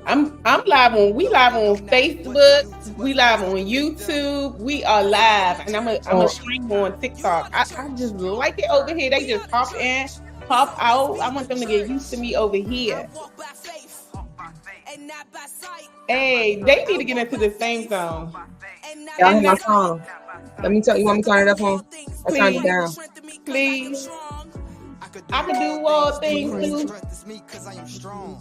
I'm live on. We live on Facebook. We live on YouTube. We are live, and I'm a stream on TikTok. I just like it over here. They just pop in, pop out. I want them to get used to me over here. Hey, they need to get into the same zone. Y'all hear my song? Let me tell you. Want me to turn it up on? I turned it down. Please. I can do all things through.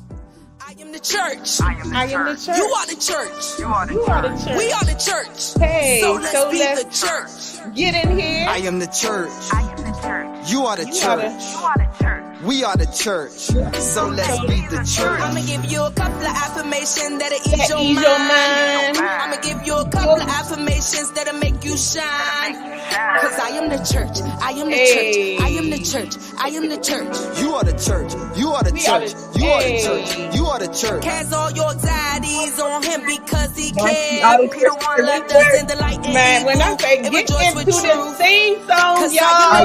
I am the church. I am the church. You are the church. You are the church. We are the church. Hey, so let's be let's the church. Get in here. I am the church. I am the church. You are the church. You are the church. We are the church. So let's be the church. I'ma give you a couple of affirmations that'll ease your mind. I'ma give you a couple of affirmations that'll make you shine. Cause I am the church. I am the church. I am the church. I am the church. You are the church. You are the church. You are the church. You are the church. Cast all your anxieties on him because he cares. He the one left us in the light. Man, when I say get into the theme song, y'all.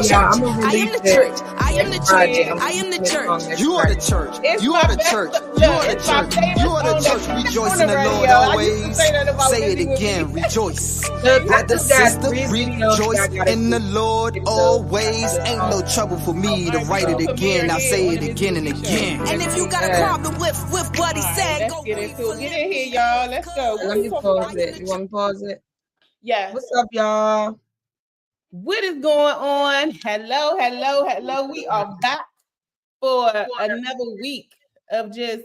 I am the church. I am the church. I am the church. You are the church. You are the church. You are the church. You are the church. Rejoice in the Lord always. Say it again. Rejoice. Let the sister rejoice in the Lord always. Ain't no trouble for me to write it again. I'll say it again and again. And if you got a problem with what he said, go get into it. Get in here, y'all. Let's go. Let me pause it. You want me to pause it? Yeah. What's up, y'all? What is going on? Hello. We are back for another week of just,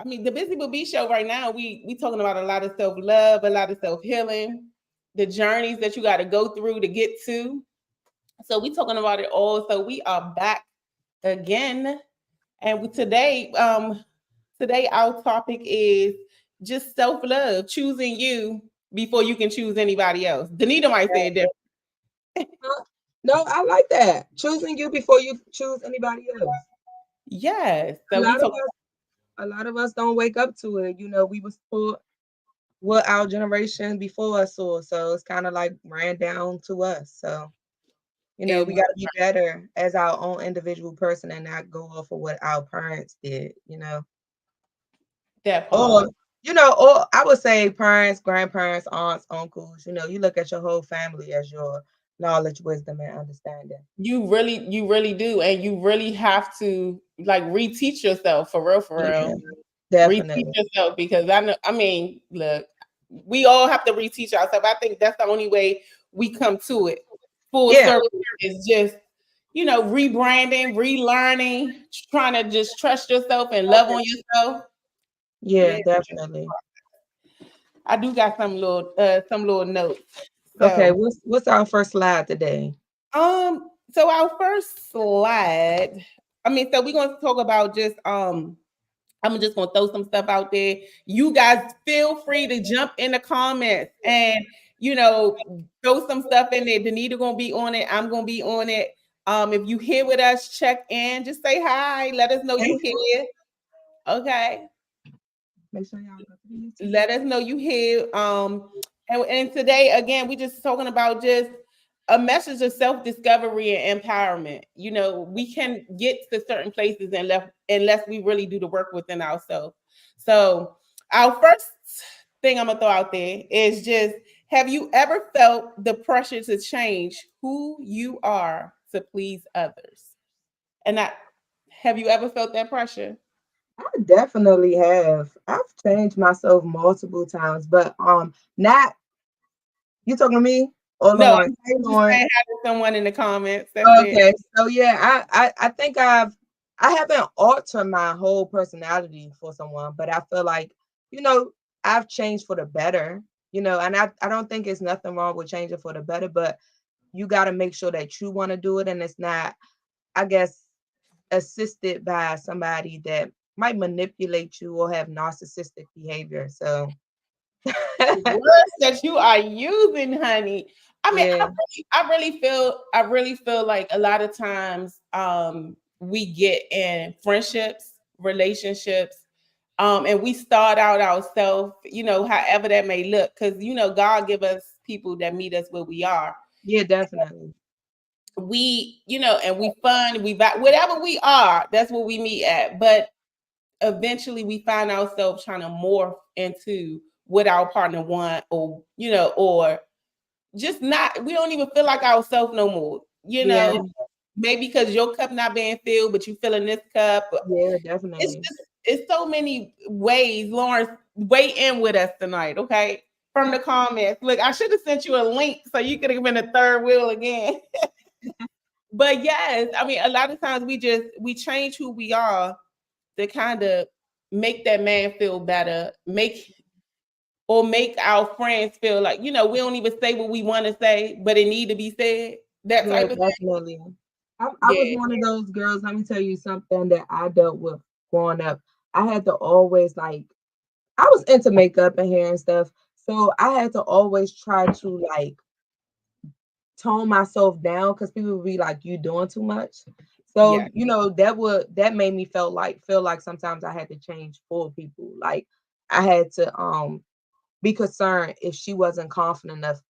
the Buzywithb show right now. We talking about a lot of self-love, a lot of self-healing, the journeys that you got to go through to get to. So we talking about it all. So we are back again. And today our topic is just self-love, choosing you before you can choose anybody else. Danita might say it different. No, I like that. Choosing you before you choose anybody else. Yes. So a lot of us don't wake up to it. You know, we was taught what our generation before us saw. So it's kind of like ran down to us. So, we got to be better as our own individual person and not go off of what our parents did, That part. Or I would say parents, grandparents, aunts, uncles, you look at your whole family as your knowledge, wisdom, and understanding. You really do. And you really have to reteach yourself for real. Yeah, definitely. Reteach yourself because look, we all have to reteach ourselves. I think that's the only way we come to it. Full circle is just, rebranding, relearning, trying to just trust yourself and love on yourself. Yeah, definitely. I do got some little notes. So, okay, what's our first slide today? So our first slide, so we're going to talk about just I'm just going to throw some stuff out there. You guys feel free to jump in the comments and throw some stuff in there. Danita going to be on it. I'm going to be on it. If you here with us, check in. Just say hi. Let us know you here. Okay. Make sure y'all let us know you here. And today, again, we just talking about just a message of self-discovery and empowerment. We can get to certain places unless we really do the work within ourselves. So our first thing I'm going to throw out there is just, have you ever felt the pressure to change who you are to please others? And have you ever felt that pressure? I definitely have. I've changed myself multiple times, but not. You talking to me? Or no, Lauren? Hey, Lauren. Someone in the comments. That's okay. So yeah, I think I haven't altered my whole personality for someone, but I feel like I've changed for the better. And I don't think it's nothing wrong with changing for the better, but you got to make sure that you want to do it, and it's not, I guess, assisted by somebody that might manipulate you or have narcissistic behavior. So words that you are using, honey. I really feel like a lot of times we get in friendships, relationships, and we start out ourselves, however that may look, because God give us people that meet us where we are. Yeah, definitely. we, and we fun, we whatever we are, that's what we meet at. But eventually we find ourselves trying to morph into what our partner want, or or just not, we don't even feel like ourselves no more, Yeah. maybe because your cup not being filled, but you filling this cup. Yeah, It's definitely. just, it's so many ways. Lawrence, weigh in with us tonight, okay? From the comments. Look, I should have sent you a link so you could have been a third wheel again. But yes, I mean, a lot of times we change who we are to kind of make that man feel better, make our friends feel like, we don't even say what we want to say, but it need to be said. That Yeah, type of thing. definitely. I was Yeah. one of those girls. Let me tell you something that I dealt with growing up. I had to always like, I was into makeup and hair and stuff. So I had to always try to like tone myself down because people would be like, you doing too much. So, Yeah. that made me feel like sometimes I had to change for people. Like I had to be concerned if she wasn't confident enough.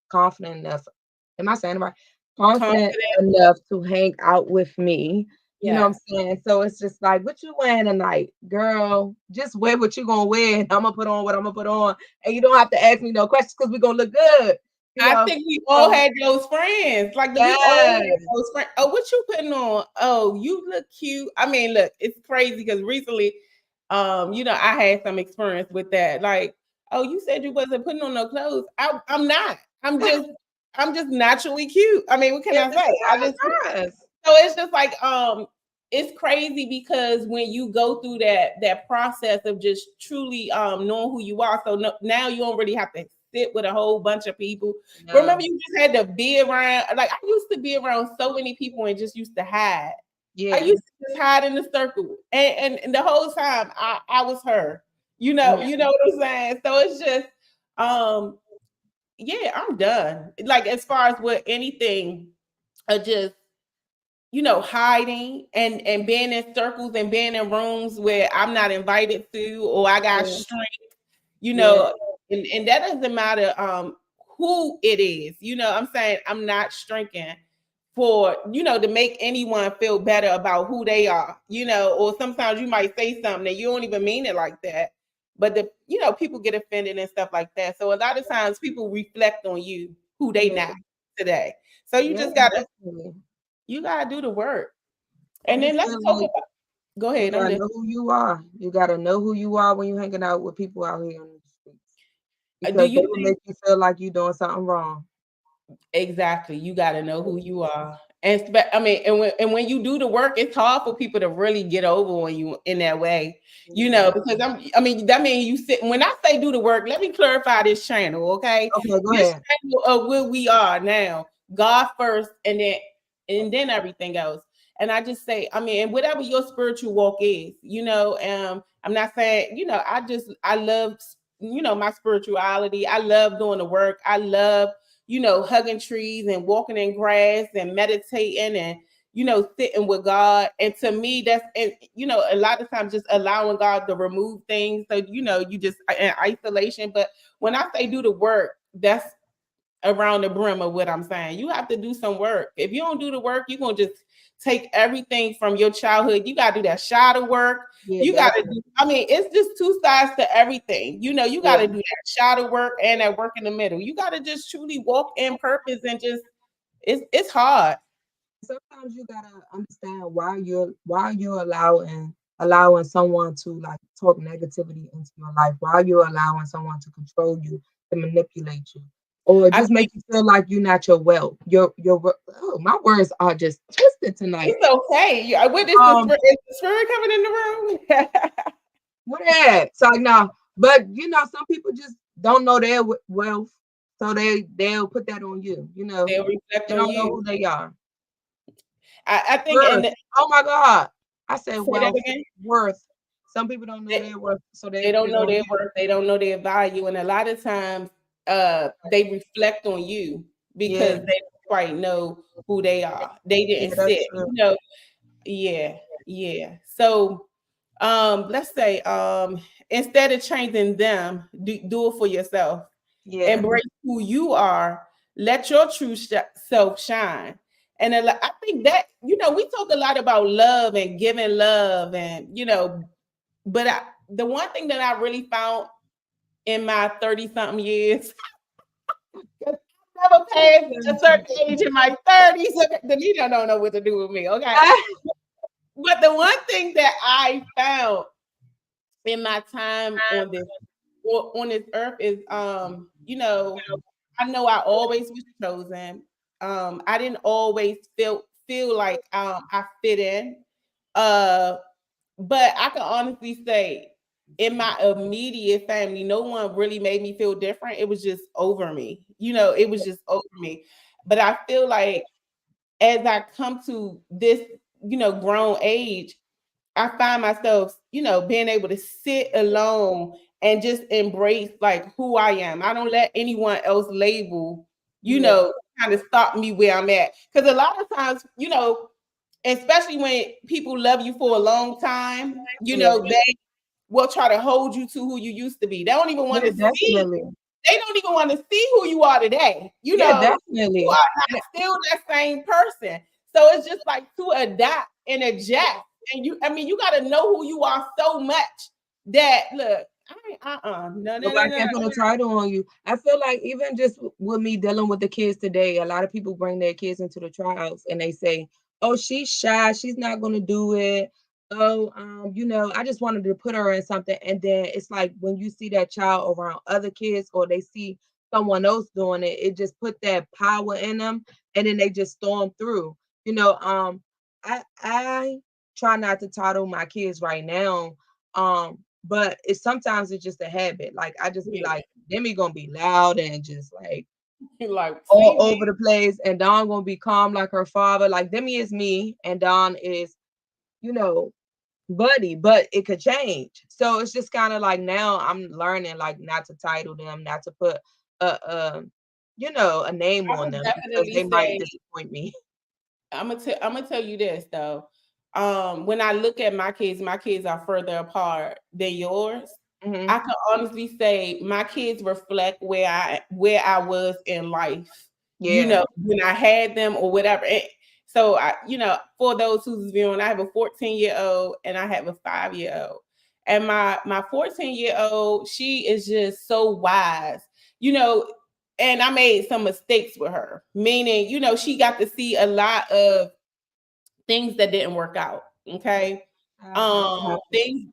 Am I saying it right? Confident Confident. enough to hang out with me. You know what I'm Yes. saying? So it's just like, what you wearing tonight? Girl, just wear what you gonna wear, and I'm gonna put on what I'm gonna put on. And you don't have to ask me no questions because we're gonna look good. You I know? think we all So had those friends. Like we all had yes. those friends. Oh, what you putting on? Oh, you look cute. I mean, look, it's crazy because recently, I had some experience with that. Like, oh, you said you wasn't putting on no clothes. I'm not. I'm just naturally cute. I mean, what can Yeah, I this say? is I how just it is. So it's just like it's crazy because when you go through that process of just truly knowing who you are, so now you don't really have to sit with a whole bunch of people. Remember, No. you just had to be around. Like I used to be around so many people and just used to hide. I Yeah. used to just hide in the circle, and the whole time I was her. Mm, You know what I'm saying. So it's just um yeah, I'm done. Like as far as with anything, just hiding and being in circles and being in rooms where I'm not invited to, or I got yeah. strength, Yeah. and that doesn't matter who it is. I'm saying I'm not shrinking for, to make anyone feel better about who they are, or sometimes you might say something that you don't even mean it like that. But people get offended and stuff like that. So a lot of times people reflect on you who they Yeah. not today. So you Yeah, just gotta definitely. you gotta do the work. I And then just let's feel talk like about. Go you ahead. I'm gotta listening. know who you are. You gotta know who you are when you're hanging out with people out here on the streets. Do Because they you will think make you feel like you're doing something wrong. exactly? You got to know who you are, and I mean, and when you do the work, it's hard for people to really get over on you in that way. Yeah. Because I mean, that means you sit. When I say do the work, let me clarify this channel, okay? Okay, go This ahead. channel of where we are now, God first, and then everything else. And I just say, I mean, and whatever your spiritual walk is, I'm not saying, I love, my spirituality. I love doing the work. I love, hugging trees and walking in grass and meditating and, sitting with God. And to me, that's, and, a lot of times just allowing God to remove things. So, you just in isolation. But when I say do the work, that's around the brim of what I'm saying. You have to do some work. If you don't do the work, you're gonna just take everything from your childhood. You gotta do that shadow work. Yeah, You gotta definitely. do, I mean, it's just two sides to everything. You Yeah. gotta do that shadow work and that work in the middle. You gotta just truly walk in purpose and just it's hard. Sometimes you gotta understand why you're allowing someone to like talk negativity into your life, why you're allowing someone to control you, to manipulate you, or I just make you feel like you're not your well. Oh, my words are just twisted tonight. It's okay. I witnessed the Um, spirit, is the spirit coming in the room. what that? So now, but some people just don't know their wealth, so they'll put that on you. They'll reflect They on don't know you. who they are. I think, Worth. and Oh my God. I said say that wealth, again. worth. Some people don't know their worth, so they They put don't it know on their you. worth. They don't know their value, and a lot of times, they reflect on you Yeah, because they don't quite know who they are. They yeah, didn't that's sit. true. Yeah, yeah. So, let's say, instead of changing them, do it for yourself. Yeah, Embrace who you are. Let your true self shine. And I think that, we talk a lot about love and giving love and, but the one thing that I really found in my 30 something years, I never passed a certain age in my 30s. Danita don't know what to do with me. Okay. But the one thing that I found in my time on this earth is, I know I always was chosen. I didn't always feel like I fit in. Uh, but I can honestly say, in my immediate family, no one really made me feel different. It was just over me. It was just over me. But I feel like as I come to this, grown age, I find myself, being able to sit alone and just embrace like who I am. I don't let anyone else label, kind of stop me where I'm at. Because a lot of times, especially when people love you for a long time, they will try to hold you to who you used to be. They don't even want to see. They don't even want to see who you are today. You are not still that same person. So it's just like to adapt and adjust. And you got to know who you are so much that look, I can't put a title on you. I feel like even just with me dealing with the kids today, a lot of people bring their kids into the tryouts and they say, "Oh, she's shy. She's not going to do it. Oh, I just wanted to put her in something." And then it's like when you see that child around other kids or they see someone else doing it, it just put that power in them, and then they just storm through. I try not to title my kids right now. But it's just a habit. Like I just be like, Demi gonna be loud and just like all over the place, and Dawn gonna be calm like her father. Like Demi is me, and Dawn is, Buddy. But it could change. So it's just kind of like now I'm learning like not to title them, not to put a name on them because they might disappoint me. I'm gonna tell you this though. When I look at my kids are further apart than yours. Mhm. I can honestly say my kids reflect where I was in life. Yeah. When I had them or whatever. So for those who's viewing, I have a 14-year-old and I have a 5-year-old. And my 14-year-old, she is just so wise. And I made some mistakes with her, meaning, she got to see a lot of things that didn't work out. Okay. Things,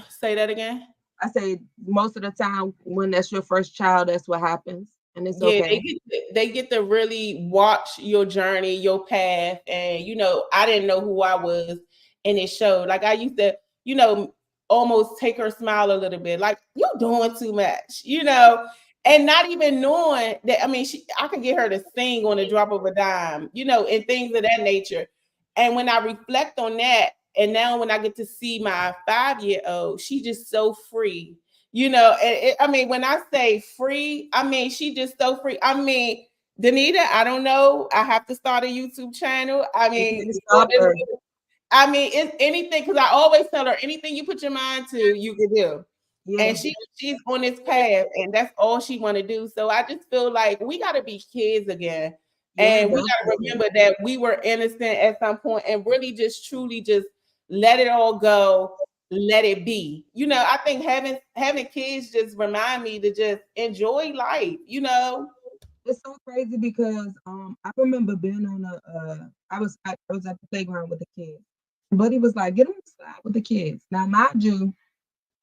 say that again. I say most of the time when that's your first child, that's what happens. And it's Yeah, okay. they get to really watch your journey, your path. And I didn't know who I was, and it showed. Like I used to, almost take her smile a little bit, like you're doing too much, and not even knowing that. I mean, I could get her to sing on the drop of a dime, and things of that nature. And when I reflect on that, and now when I get to see my 5-year-old, she's just so free. When I say free, I mean she just so free. I mean, Danita, I don't know. I have to start a YouTube channel. It's anything, because I always tell her anything you put your mind to, you can do. Yeah. And she's on this path, and that's all she want to do. So I just feel like we got to be kids again, and we got to remember that we were innocent at some point, and really just truly just let it all go, let it be. I think having kids just remind me to just enjoy life. It's so crazy because I remember being on I was at the playground with the kids. Buddy was like, get on the slide with the kids. Now, mind you,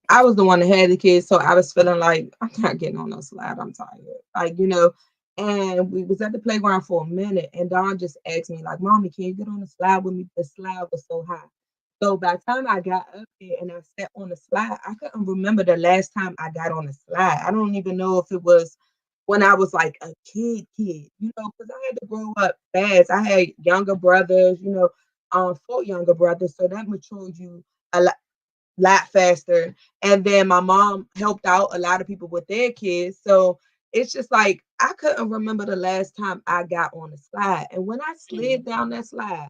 I was the one that had the kids, so I was feeling like I'm not getting on no slide. I'm tired. And we was at the playground for a minute, and Dawn just asked me, like, Mommy, can you get on the slide with me? The slide was so high. So by the time I got up there and I sat on the slide, I couldn't remember the last time I got on the slide. I don't even know if it was when I was like a kid, because I had to grow up fast. I had younger brothers, 4 younger brothers, so that matured you a lot faster. And then my mom helped out a lot of people with their kids. So it's just like I couldn't remember the last time I got on a slide. And when I slid down that slide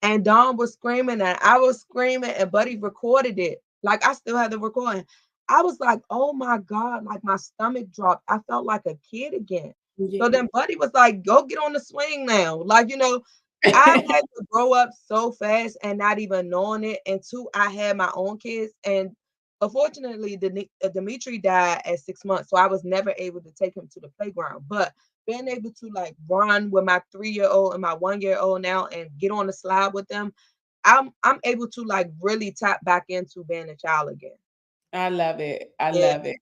and Dawn was screaming and I was screaming and Buddy recorded it, like I still had the recording. I was like, oh my God, like my stomach dropped. I felt like a kid again. So then Buddy was like, go get on the swing now. Like, I had to grow up so fast and not even knowing it until I had my own kids. And unfortunately, Dimitri died at 6 months, so I was never able to take him to the playground. But being able to like run with my 3-year-old and my 1-year-old now and get on the slide with them, I'm able to like really tap back into being a child again. I love it. I Yeah. love it.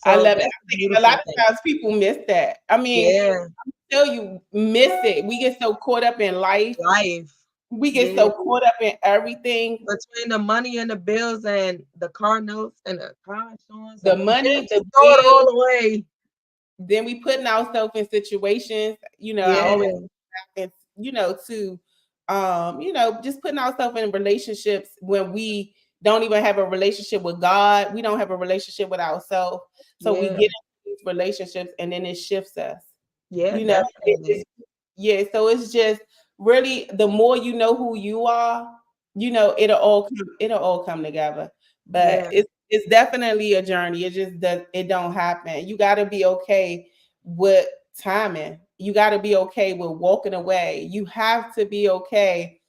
I So love it. that's I a think a beautiful lot of thing. times people miss that. I mean, Yeah. tell you miss it. We get so caught up in life. Life. We get Yeah. so caught up in everything. Between the money and the bills and the car notes and the car insurance, The and money, just the throw it bills. all away. Then we putting ourselves in situations. I Yeah. always, to just putting ourselves in relationships when we don't even have a relationship with God. We don't have a relationship with ourselves. So we Yeah. get into these relationships and then it shifts us. Yeah, You know, definitely. so it's just really the more you know who you are, it'll all come together. But Yeah. it's definitely a journey. It just does it don't happen. You got to be okay with timing. You got to be okay with walking away. You have to be okay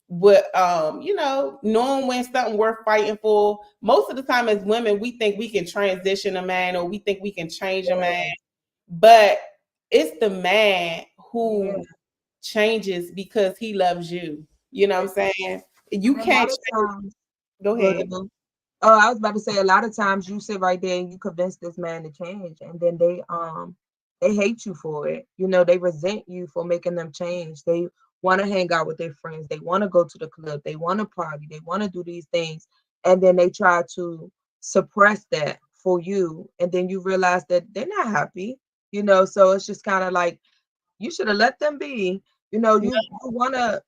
with knowing when something worth fighting for. Most of the time as women, we think we can transition a man or we think we can change a man, but it's the man Yeah. who changes because he loves you. You know what I'm saying? You And a lot can't of change. times, Go go ahead. ahead. Oh, I was about to say a lot of times you sit right there and you convince this man to change, and then they hate you for it. They resent you for making them change. They want to hang out with their friends. They want to go to the club. They want to party. They want to do these things, and then they try to suppress that for you, and then you realize that they're not happy. So it's just kind of like you should have let them be. You want to,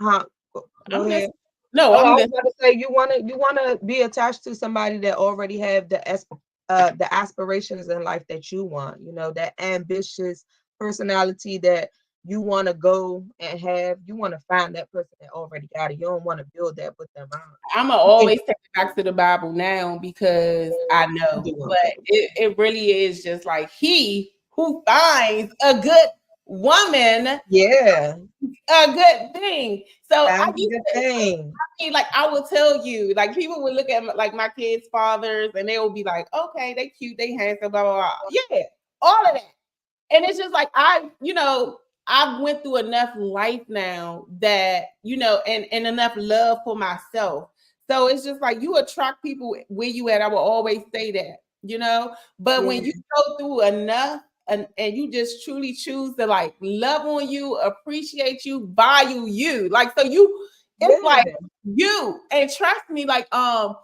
huh? Go I'm ahead. listening. No, Oh, I I'm was listening. about to say you wanna be attached to somebody that already have the aspirations in life that you want, that ambitious personality that you want to go and have. You want to find that person that already got it. You don't want to build that with them. I'm gonna I always take it back to the Bible now because I I'm know, doing but it really is just like he who finds a good woman, yeah, a good thing. So I that's a used good to, thing. like I will tell you, like people would look at like my kids' fathers and they will be like, okay, they cute, they handsome, blah blah blah. Yeah, all of that. And it's just like I've went through enough life now that and enough love for myself. So it's just like you attract people where you at. I will always say that. But Yeah, when you go through enough and you just truly choose to like love on you, appreciate you, value you, like so you, it's like yeah, you and trust me, like I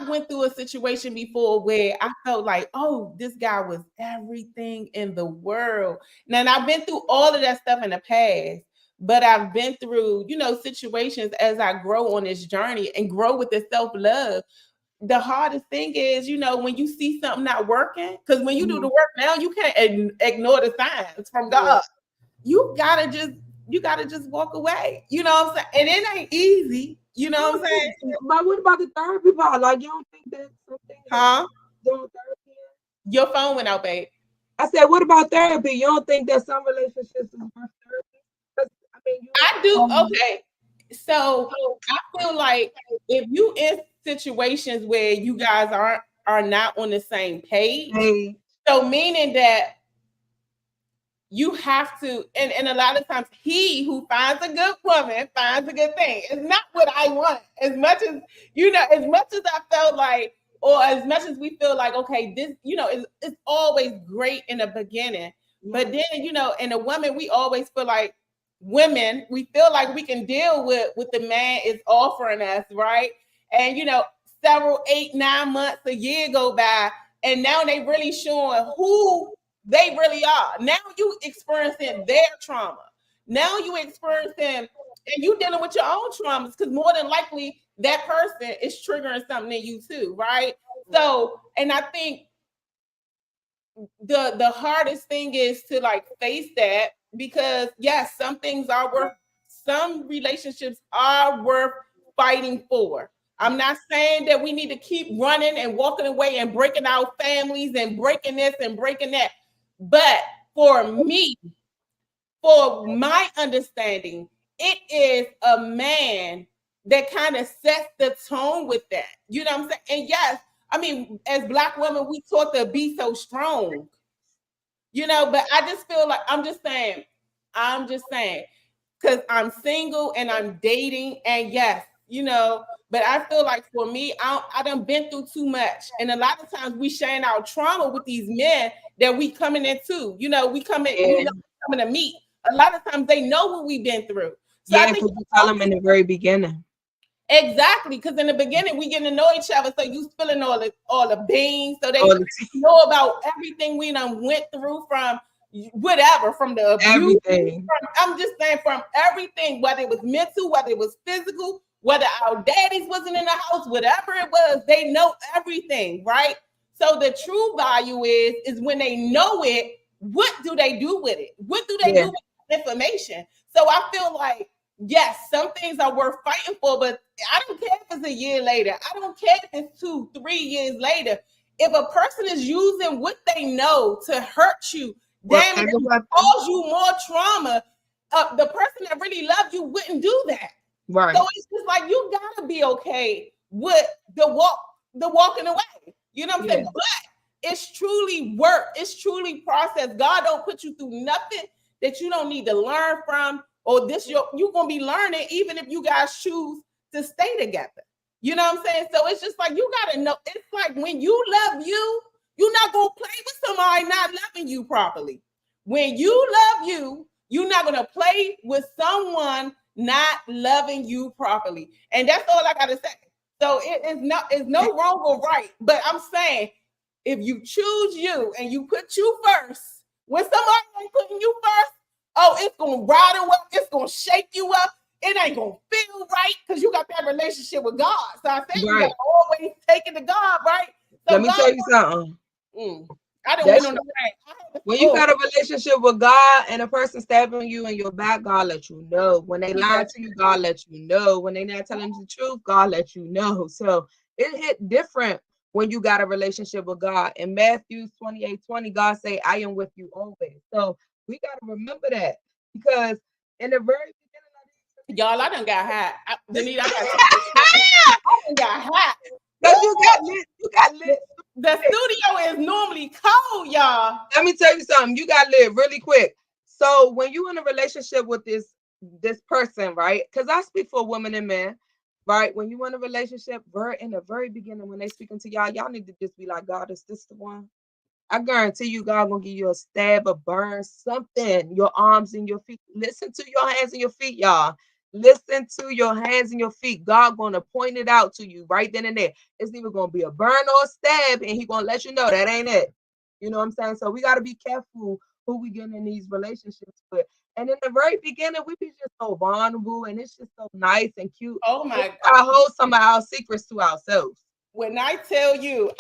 went through a situation before where I felt like, oh, this guy was everything in the world. Now, and I've been through all of that stuff in the past, but I've been through, situations as I grow on this journey and grow with the self love. The hardest thing is, when you see something not working, because when you do the mhm, work now, you can't ignore the signs from yeah. God. You gotta just, walk away. You know what I'm saying? And it ain't easy. You know what I'm saying? But what about the therapy part? Like, you don't think that's something that Huh? doing therapy? Your phone went out, babe. I said, what about therapy? You don't think that some relationships is worth therapy? 'Cause, I mean, I do. Okay. So I feel like if you in situations where you guys are not on the same page, hey, so meaning that you have to, and a lot of times he who finds a good woman finds a good thing. It's not what I want. As much as as much as I felt like, or as much as we feel like, okay, this, it's always great in the beginning. But then, and a woman, we always feel like women, we feel like we can deal with what the man is offering us, right? And several 8, 9 months, a year go by, and now they really showing who they really are. Now you experiencing their trauma. Now you experiencing, and you dealing with your own traumas because more than likely that person is triggering something in you too, right? So, and I think the hardest thing is to like face that because yes, some relationships are worth fighting for. I'm not saying that we need to keep running and walking away and breaking our families and breaking this and breaking that. But for me, for my understanding, it is a man that kind of sets the tone with that. You know what I'm saying? And yes, I mean, as Black women, we taught to be so strong, you know, but I just feel like I'm just saying, because I'm single and I'm dating, and yes, you know, but I feel like for me, I done been through too much. And a lot of times we sharing our trauma with these men that we coming into, you know, we coming to meet. A lot of times they know what we've been through. So I think you tell them in the very beginning. Exactly, because in the beginning we getting to know each other, so you spilling all the beans, so they know about everything we done went through from whatever, from the abuse. I'm just saying from everything, whether it was mental, whether it was physical, whether our daddies wasn't in the house, whatever it was, they know everything, right? So the true value is when they know it, what do they do with it? What do they do with information? So I feel like, yes, some things are worth fighting for, but I don't care if it's a year later. I don't care if it's 2-3 years later. If a person is using what they know to hurt you, damage you, cause you more trauma, the person that really loved you wouldn't do that. Right. So it's just like you gotta be okay with the walking away. You know what I'm saying? But it's truly work. It's truly process. God don't put you through nothing that you don't need to learn from. Or you're gonna be learning even if you guys choose to stay together. You know what I'm saying? So it's just like you gotta know. It's like when you love you, you're not gonna play with somebody not loving you properly. When you love you, you're not gonna play with someone not loving you properly. And that's all I gotta say. So it's no wrong or right, but I'm saying if you choose you and you put you first, when somebody ain't putting you first, oh, it's gonna rattle up, it's gonna shake you up, it ain't gonna feel right because you got that relationship with God. So I said you gotta always take it to God, right? So let me tell you something. I don't went on the right. When you got a relationship with God and a person stabbing you in your back, God let you know. When they lie to you, God let you know. When they not telling the truth, God let you know. So it hit different when you got a relationship with God. In Matthew 28:20, God say, I am with you always. So we got to remember that, because in the very beginning, y'all, I done got hot. I done got hot. Because you got lit. The studio is normally cold, y'all. Let me tell you something. You got lit really quick. So when you in a relationship with this person, right? Because I speak for women and men, right? When you in a relationship, in the very beginning, when they speaking to y'all need to just be like, God, is this the one? I guarantee you, God gonna give you a stab, a burn, something. Your arms and your feet. Listen to your hands and your feet, y'all. Listen to your hands and your feet. God gonna point it out to you right then and there. It's either gonna be a burn or a stab, and He gonna let you know that ain't it. You know what I'm saying? So we gotta be careful who we get in these relationships with. And in the very beginning, we be just so vulnerable, and it's just so nice and cute. Oh my God! I hold some of our secrets to ourselves. When I tell you,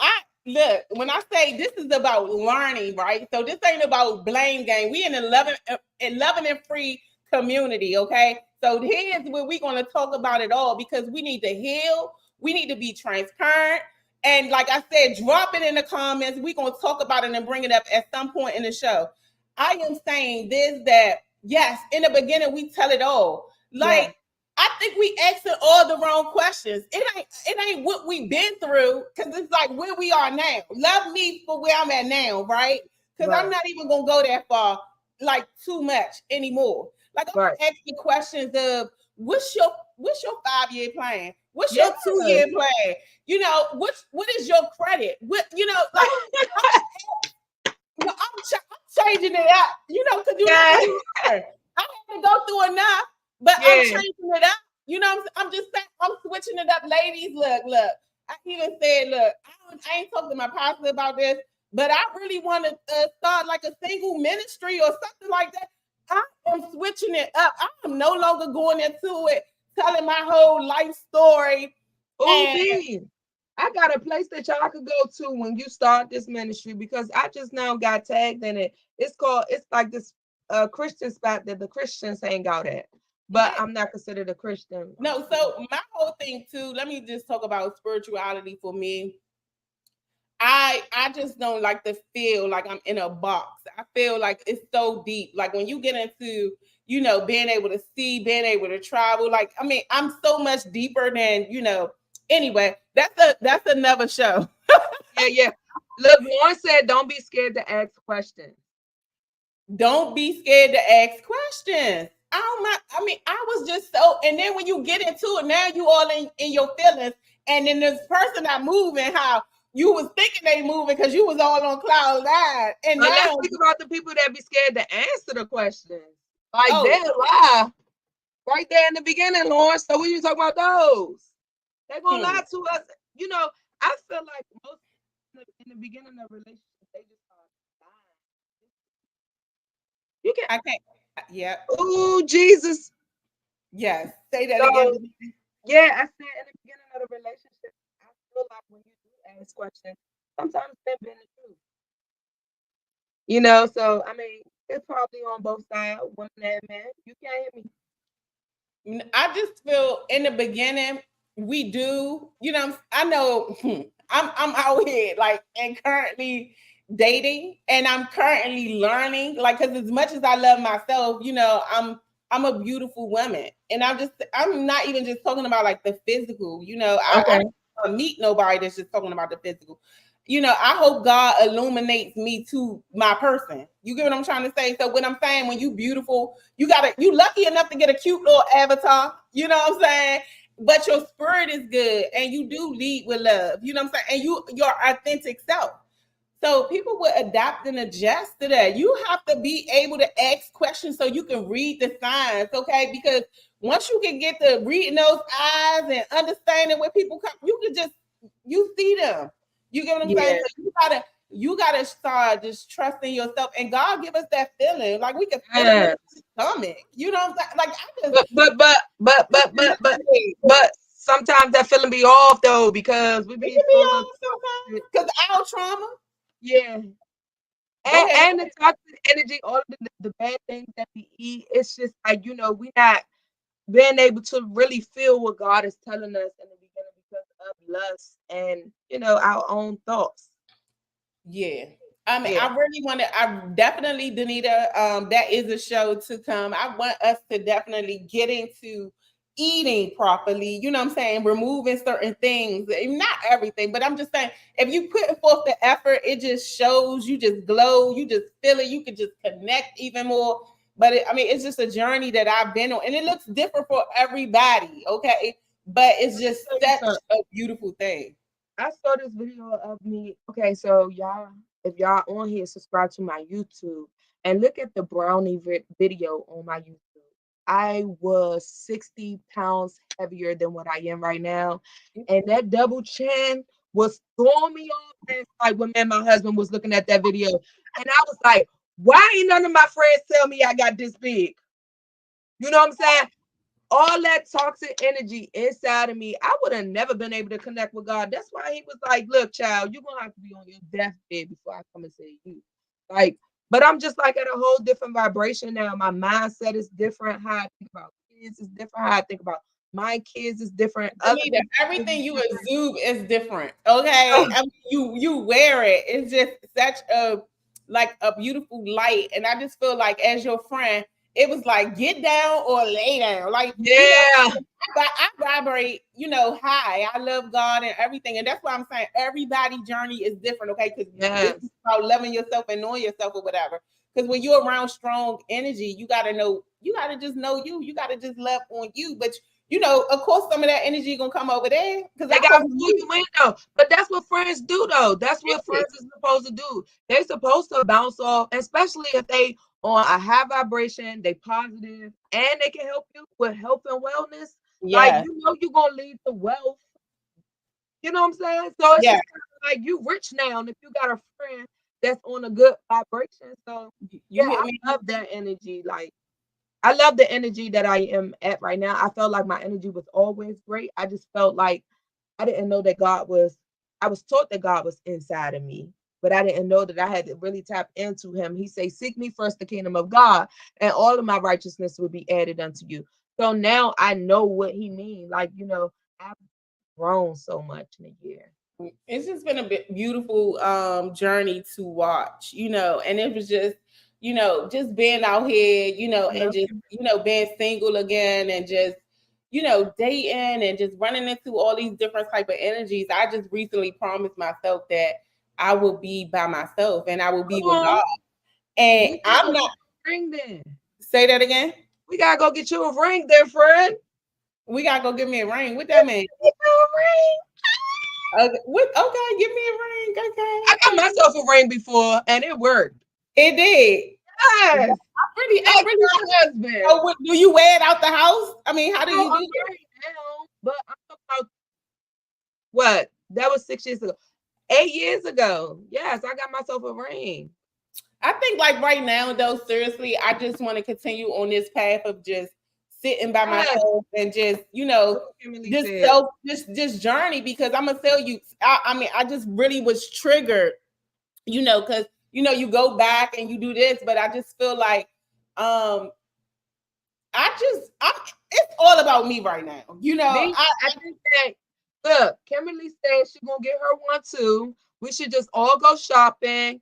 look, when I say this is about learning, right? So this ain't about blame game. We in a loving and free community, okay? So here's where we're going to talk about it all, because we need to heal. We need to be transparent. And like I said, drop it in the comments. We're going to talk about it and bring it up at some point in the show. I am saying this, that yes, in the beginning, we tell it all. Like, I think we asking all the wrong questions. It ain't what we've been through, because it's like where we are now. Love me for where I'm at now, right? Because I'm not even gonna go that far, like too much anymore. Like I'm asking questions of what's your 5-year plan? What's your 2-year plan? You know, what is your credit? What, you know, like I'm changing it up, you know, because I had to go through enough. But I'm changing it up. You know, I'm just saying, I'm switching it up, ladies. Look. I even said, look, I ain't talking to my pastor about this, but I really want to start like a single ministry or something like that. I am switching it up. I am no longer going into it, telling my whole life story. I got a place that y'all could go to when you start this ministry, because I just now got tagged in it. It's like this Christian spot that the Christians hang out at. But I'm not considered a Christian. No, so my whole thing too, let me just talk about spirituality for me. I just don't like to feel like I'm in a box. I feel like it's so deep. Like when you get into, being able to see, being able to travel, like I mean, I'm so much deeper than, anyway, that's another show. Yeah. Look, Lauren said, don't be scared to ask questions. Don't be scared to ask questions. I mean, I was just so, and then when you get into it, now you all in your feelings, and then this person not moving how you was thinking they moving because you was all on cloud nine, and But now let's think about the people that be scared to answer the questions. Like Oh. they lie right there in the beginning, Lauren. So when you talk about those, they're gonna lie to us. I feel like most in the beginning of relationships, they just start lying. You can. I can't. Yeah. Oh Jesus. Yes. Say that So, again. yeah, I said in the beginning of the relationship, I feel like when you do ask questions, sometimes they've been the truth. So I mean, it's probably on both sides, women and men. You can't hear me. I just feel in the beginning we do. I know I'm out here like and currently dating, and I'm currently learning. Like, because as much as I love myself, I'm a beautiful woman, and I'm not even just talking about like the physical. I don't meet nobody that's just talking about the physical. I hope God illuminates me to my person. You get what I'm trying to say? So when I'm saying when you beautiful, you lucky enough to get a cute little avatar, you know what I'm saying? But your spirit is good and you do lead with love, you know what I'm saying? And your authentic self. So people will adapt and adjust to that. You have to be able to ask questions so you can read the signs, okay? Because once you can get to reading those eyes and understanding where people come, you see them. You get what I'm saying? So you gotta start just trusting yourself, and God give us that feeling, like we can feel it in the stomach. You know what I'm saying? Like but sometimes that feeling be off though because we be off sometimes because our trauma. Yeah. And the toxic energy, all of the bad things that we eat, it's just like, we not being able to really feel what God is telling us in the beginning because of lust and, our own thoughts. Yeah. I mean, I definitely, Danita, that is a show to come. I want us to definitely get into eating properly, you know what I'm saying? Removing certain things, not everything, but I'm just saying, if you put forth the effort, it just shows, you just glow, you just feel it, you can just connect even more. But it's just a journey that I've been on, and it looks different for everybody, okay? But it's just such a beautiful thing. I saw this video of me. Okay, so y'all, if y'all on here, subscribe to my YouTube and look at the brownie video on my YouTube. I was 60 pounds heavier than what I am right now. And that double chin was throwing me off. And like when me and my husband was looking at that video. And I was like, why ain't none of my friends tell me I got this big? You know what I'm saying? All that toxic energy inside of me, I would have never been able to connect with God. That's why he was like, look, child, you're going to have to be on your deathbed before I come and save you. Like, but I'm just like at a whole different vibration now. My mindset is different. How I think about kids is different. How I think about my kids is different. Everything you exude is different. Okay. You wear it. It's just such a beautiful light. And I just feel like as your friend, it was like get down or lay down. Like I vibrate, high. I love God and everything. And that's why I'm saying everybody's journey is different, okay? Because this is about loving yourself and knowing yourself or whatever. Because when you're around strong energy, you gotta just know you. You gotta just love on you. But of course, some of that energy gonna come over there because they got you in though. But that's what friends do, though. That's what friends is supposed to do. They're supposed to bounce off, especially if they on a high vibration, they positive, and they can help you with health and wellness. Yeah. Like you're gonna lead to wealth. You know what I'm saying? So it's just kind of like you rich now, and if you got a friend that's on a good vibration, so I love that energy. Like I love the energy that I am at right now. I felt like my energy was always great. I just felt like I didn't know that I was taught that God was inside of me, but I didn't know that I had to really tap into him. He say, seek me first, the kingdom of God, and all of my righteousness will be added unto you. So now I know what he means. Like, I've grown so much in a year. It's just been a beautiful journey to watch, and it was just, just being out here, and just, being single again and just, dating and just running into all these different type of energies. I just recently promised myself that I will be by myself and I will be with God. And I'm not ring then. Say that again. We gotta go get you a ring there, friend. We gotta go get me a ring. What that mean? Get you a ring. Okay, give me a ring. Okay. I got myself a ring before and it worked. It did. Yes. I'm pretty husband. So do you wear it out the house? I mean, how do you do it? Now, but I'm talking about what? That was 6 years ago. 8 years ago. Yes, I got myself a ring. I think like right now, though, seriously, I just want to continue on this path of just sitting by myself and just, this journey, because I'm gonna tell you, I just really was triggered, because you go back and you do this, but I just feel like it's all about me right now. I think that, look, Kimberly said she's gonna get her one too. We should just all go shopping,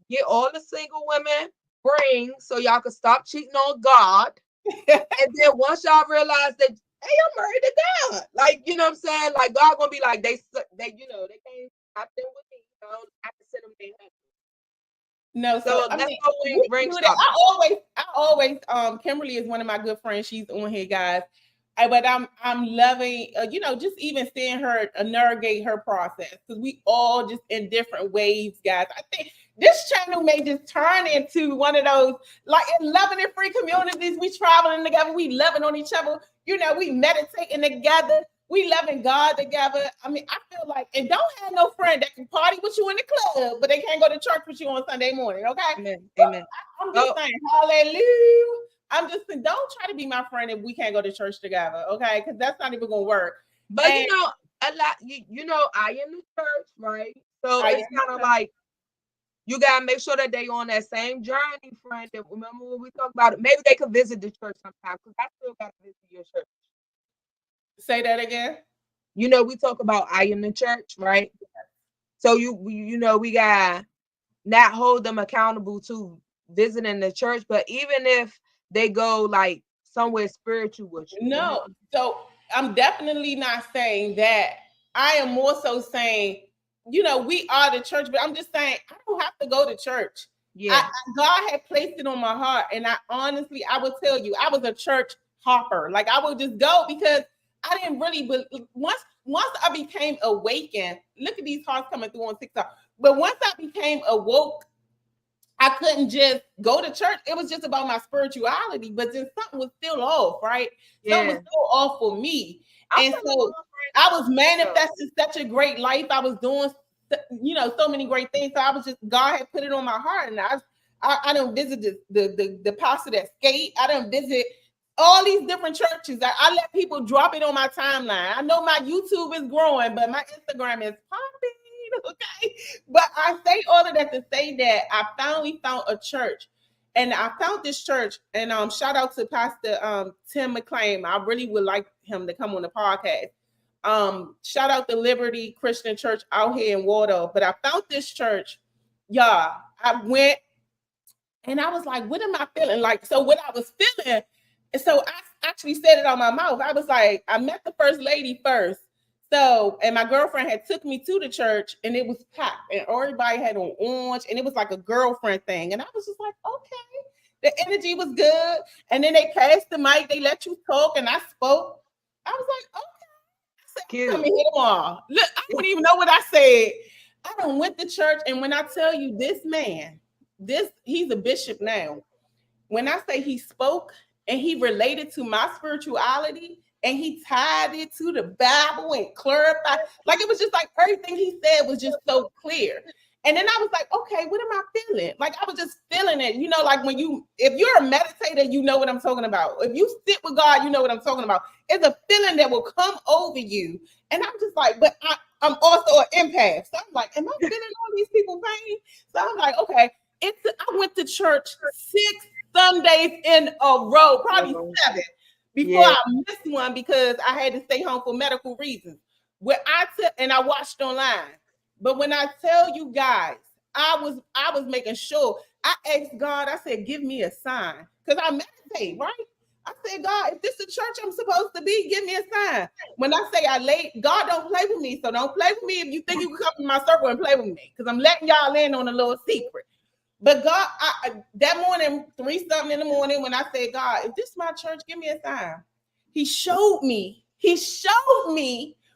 get all the single women rings so y'all can stop cheating on God. And then once y'all realize that, hey, I'm married to God, like, you know what I'm saying? Like, God gonna be like, they can't stop them with me. I can send them their husband. No, so let's go ring shop. I always, Kimberly is one of my good friends. She's on here, guys. But I'm loving, just even seeing her navigate her process, because we all just in different waves, guys. I think this channel may just turn into one of those, like, in loving and free communities. We traveling together, we loving on each other, we meditating together, we loving God together. I mean, I feel like, and don't have no friend that can party with you in the club, but they can't go to church with you on Sunday morning, okay? Amen. I'm just saying, hallelujah. I'm just saying, don't try to be my friend if we can't go to church together, okay? Because that's not even gonna work. But a lot, I am the church, right? So it's kind of like you gotta make sure that they on that same journey, friend. That remember when we talked about it, maybe they could visit the church sometime, because I still gotta visit your church. Say that again. We talk about I am the church, right? So we gotta not hold them accountable to visiting the church, but even if they go like somewhere spiritual with you. No, so I'm definitely not saying that. I am more so saying, we are the church, but I'm just saying I don't have to go to church. Yeah, God had placed it on my heart, and I will tell you, I was a church hopper. Like, I would just go because I didn't really believe. Once I became awakened, look at these hearts coming through on TikTok. But once I became awoke, I couldn't just go to church. It was just about my spirituality, but then something was still off, right? Yeah. Something was still off for me. And so I was manifesting such a great life. I was doing, so many great things. So I was just, God had put it on my heart. And I didn't visit the pastor that skate. I didn't visit all these different churches. I let people drop it on my timeline. I know my YouTube is growing, but my Instagram is popping. Okay, but I say all of that to say that I finally found a church, and I found this church. And shout out to Pastor Tim McClain. I really would like him to come on the podcast. Shout out to Liberty Christian Church out here in Waldorf. But I found this church, y'all. I went and I was like, what am I feeling like? So what I was feeling, and so I actually said it on my mouth. I was like, I met the first lady first. So, and my girlfriend had took me to the church, and it was packed, and everybody had on orange, and it was like a girlfriend thing. And I was just like, okay, the energy was good. And then they passed the mic, they let you talk, and I spoke. I was like, okay. I said, come here tomorrow. Look, I don't even know what I said. I done went to church, and when I tell you this man, he's a bishop now. When I say he spoke and he related to my spirituality, and he tied it to the Bible and clarified, like it was just like everything he said was just so clear. And then I was like, okay, what am I feeling? Like I was just feeling it, like if you're a meditator, you know what I'm talking about. If you sit with God, you know what I'm talking about. It's a feeling that will come over you. And I'm just like, but I'm also an empath. So I'm like, am I feeling all these people pain? So I'm like, okay, I went to church 6 Sundays in a row, probably 7. Before I missed one because I had to stay home for medical reasons. Where I watched online. But when I tell you guys, I was making sure. I asked God, I said, give me a sign. Because I meditate, right? I said, God, if this is the church I'm supposed to be, give me a sign. When I say I late, God don't play with me. So don't play with me if you think you can come in my circle and play with me. Because I'm letting y'all in on a little secret. But God, that morning, 3-something in the morning, when I said, God, if this is my church, give me a sign. He showed me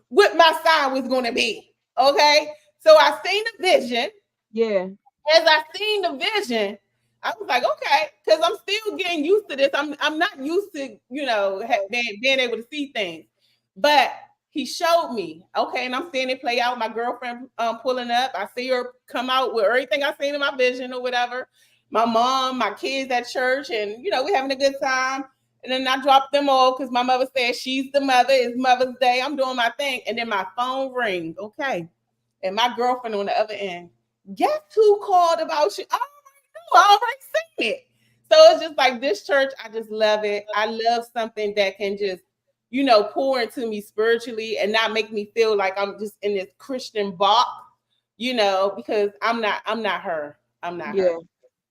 what my sign was going to be. Okay. So I seen the vision. Yeah. As I seen the vision, I was like, okay, because I'm still getting used to this. I'm not used to, being able to see things. But he showed me, okay, and I'm seeing it play out. My girlfriend pulling up. I see her come out with everything I seen in my vision or whatever. My mom, my kids at church, and we're having a good time. And then I dropped them all because my mother said she's the mother. It's Mother's Day. I'm doing my thing. And then my phone rings. Okay. And my girlfriend on the other end. Guess who called about you? I already seen it. So it's just like this church, I just love it. I love something that can just, pour into me spiritually and not make me feel like I'm just in this Christian box, because I'm not her. I'm not her.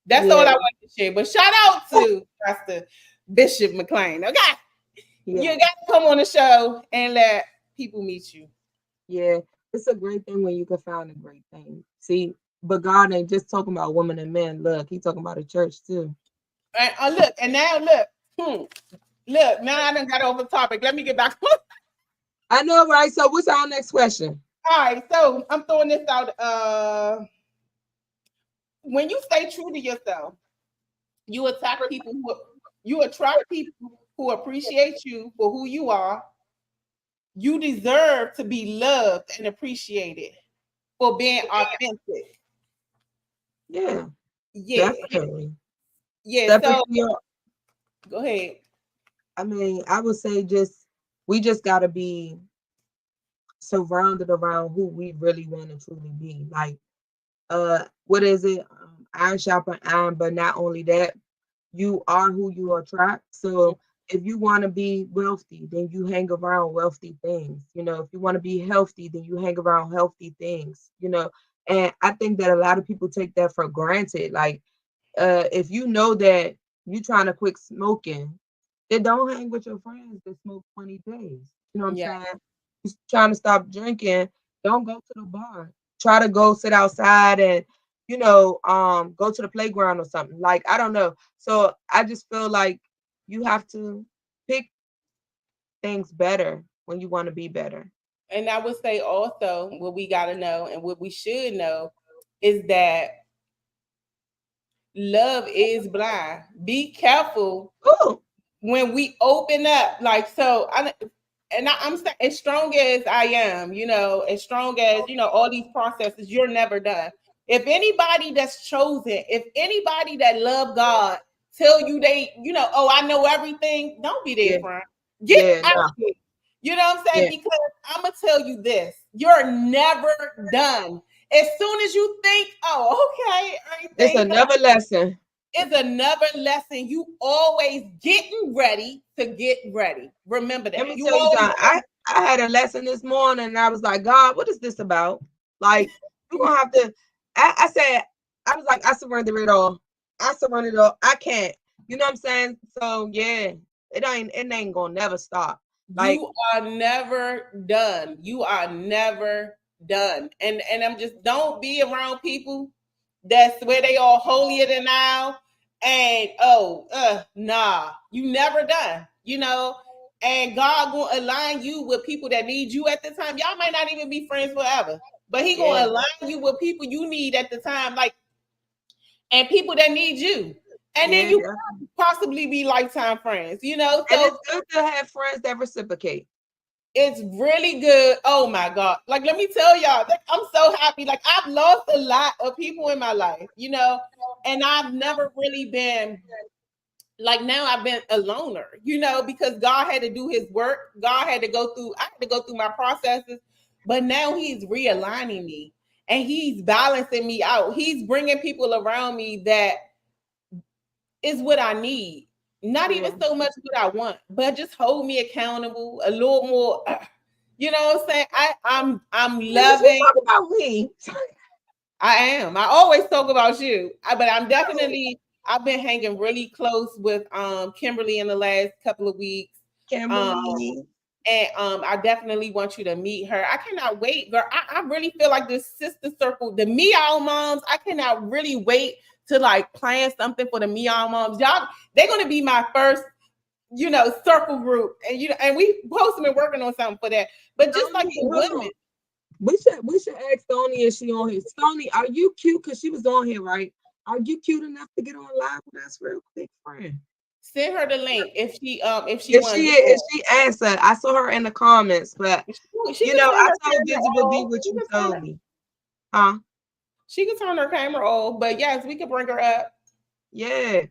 That's all I wanted to share. But shout out to Pastor Bishop McLean. Okay. You got to come on the show and let people meet you. Yeah. It's a great thing when you can find a great thing. See, but God ain't just talking about women and men. Look, he's talking about a church too. And look, now I done got over the topic. Let me get back. I know, right? So what's our next question? All right, so I'm throwing this out. When you stay true to yourself, you attract people who appreciate you for who you are. You deserve to be loved and appreciated for being authentic. Yeah. Yeah. Definitely. Yeah. So go ahead. I mean, I would say we just gotta be surrounded around who we really want to truly be. Like, what is it? Iron sharpen iron, but not only that, you are who you attract. So if you want to be wealthy, then you hang around wealthy things. If you want to be healthy, then you hang around healthy things. And I think that a lot of people take that for granted. Like, if you know that you're trying to quit smoking, then don't hang with your friends that smoke 20 days. You know what I'm saying? You're trying to stop drinking, don't go to the bar. Try to go sit outside and go to the playground or something. Like, I don't know. So I just feel like you have to pick things better when you want to be better. And I would say also what we got to know and what we should know is that love is blind. Be careful when we open up. Like, so I'm as strong as I am, as strong as, all these processes, you're never done. If anybody that's chosen, if anybody that love God tell you they, oh, I know everything, don't be there, friend. Get out of here. You know what I'm saying? Because I'm going to tell you this, you're never done. As soon as you think, oh, okay. It's another lesson. It's another lesson. You always getting ready to get ready. Remember that. Let me tell you something. I had a lesson this morning and I was like, God, what is this about? Like, you're going to have to, I said, I was like, I surrender it all. I can't. You know what I'm saying? So yeah, it ain't going to never stop. Like, you are never done. You are never done. And I'm just, don't be around people that's where they are holier than thou. And nah, you never done, and God gonna align you with people that need you at the time. Y'all might not even be friends forever, but he gonna align you with people you need at the time, like, and people that need you. And then you could possibly be lifetime friends, So and it's good to have friends that reciprocate. It's really good. Oh my God. Like, let me tell y'all, I'm so happy. Like, I've lost a lot of people in my life, and I've never really been like, now I've been a loner, because God had to do his work. I had to go through my processes, but now he's realigning me and he's balancing me out. He's bringing people around me that is what I need. Not even so much what I want, but just hold me accountable a little more. You know what I'm saying? I'm You loving. talk about me. I am. I always talk about you. But I'm definitely I've been hanging really close with Kimberly in the last couple of weeks. Kimberly. And I definitely want you to meet her. I cannot wait, girl. I really feel like this sister circle, the Meow Moms, I cannot really wait to like plan something for the Meow Moms. Y'all, they're gonna be my first, circle group. And we supposed to be working on something for that. But just like the women. We should ask Stony if she on here. Stony, are you cute? Because she was on here, right? Are you cute enough to get on live with us real quick, friend? Send her the link if she if she answered. I saw her in the comments, but she I told Buzywithb what you told me. Huh? She can turn her camera off, but yes, we can bring her up. Yeah.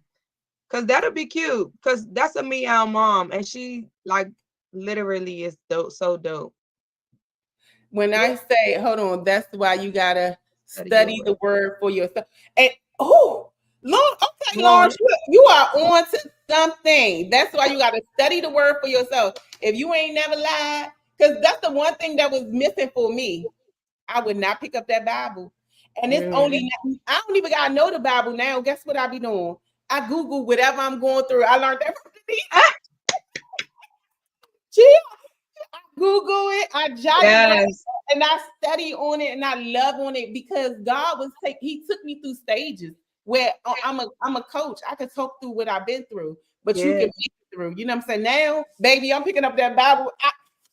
Cause that'll be cute. Cause that's a Meow mom. And she like literally is dope, so dope. When I say, hold on, that's why you gotta study the word for yourself. And Lawrence, you are on to something. That's why you gotta study the word for yourself. If you ain't never lied, because that's the one thing that was missing for me. I would not pick up that Bible. And it's only I don't even gotta know the Bible now. Guess what I be doing? I Google whatever I'm going through. I learned that from Denise. I Google it, I jot it down, and I study on it, and I love on it because God He took me through stages where I'm a coach. I can talk through what I've been through, but you can make it through. You know what I'm saying? Now, baby, I'm picking up that Bible.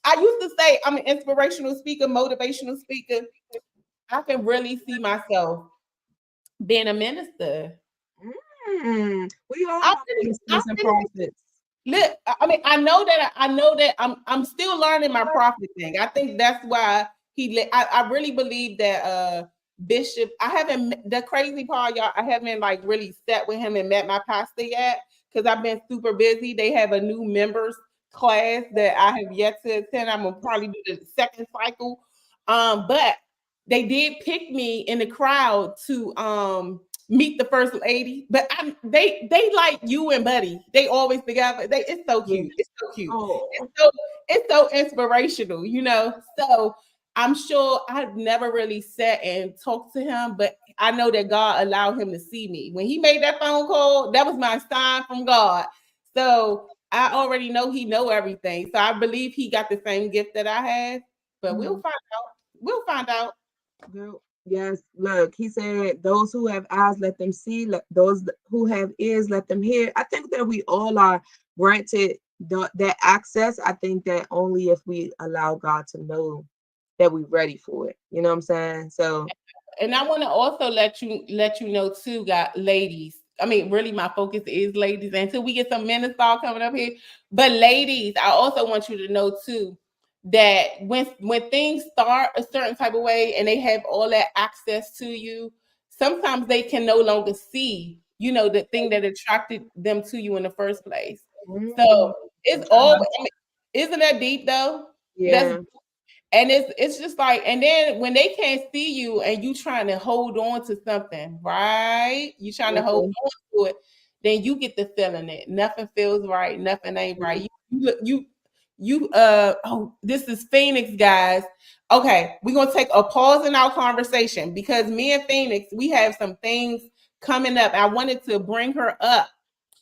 I used to say I'm an inspirational speaker, motivational speaker. I can really see myself being a minister. We all are ministers and prophets. Look, I mean, I know that I'm still learning my prophet thing. I think that's why I really believe that Bishop, the crazy part, y'all, I haven't like really sat with him and met my pastor yet because I've been super busy. They have a new members class that I have yet to attend. I'm gonna probably do the second cycle. But they did pick me in the crowd to meet the first lady, but they like you and Buddy. They always together. It's so cute. It's so cute. Oh. It's so inspirational, So I'm sure I've never really sat and talked to him, but I know that God allowed him to see me. When he made that phone call, that was my sign from God. So I already know he know everything. So I believe he got the same gift that I have, but we'll find out. We'll find out. Yes, look, he said, those who have eyes, let them see. Those who have ears, let them hear. I think that we all are granted that access. I think that only if we allow God to know that we're ready for it. You know what I'm saying? So, and I want to also let you know too, ladies. I mean, really, my focus is ladies until we get some men start coming up here. But ladies, I also want you to know too that when things start a certain type of way and they have all that access to you, sometimes they can no longer see, the thing that attracted them to you in the first place. So it's always, isn't that deep though? Yeah. And it's just like, and then when they can't see you and you trying to hold on to something, right? You trying to hold on to it, then you get the feeling it. Nothing feels right. Nothing ain't right. This is Phoenix, guys. Okay, we're gonna take a pause in our conversation because me and Phoenix, we have some things coming up. I wanted to bring her up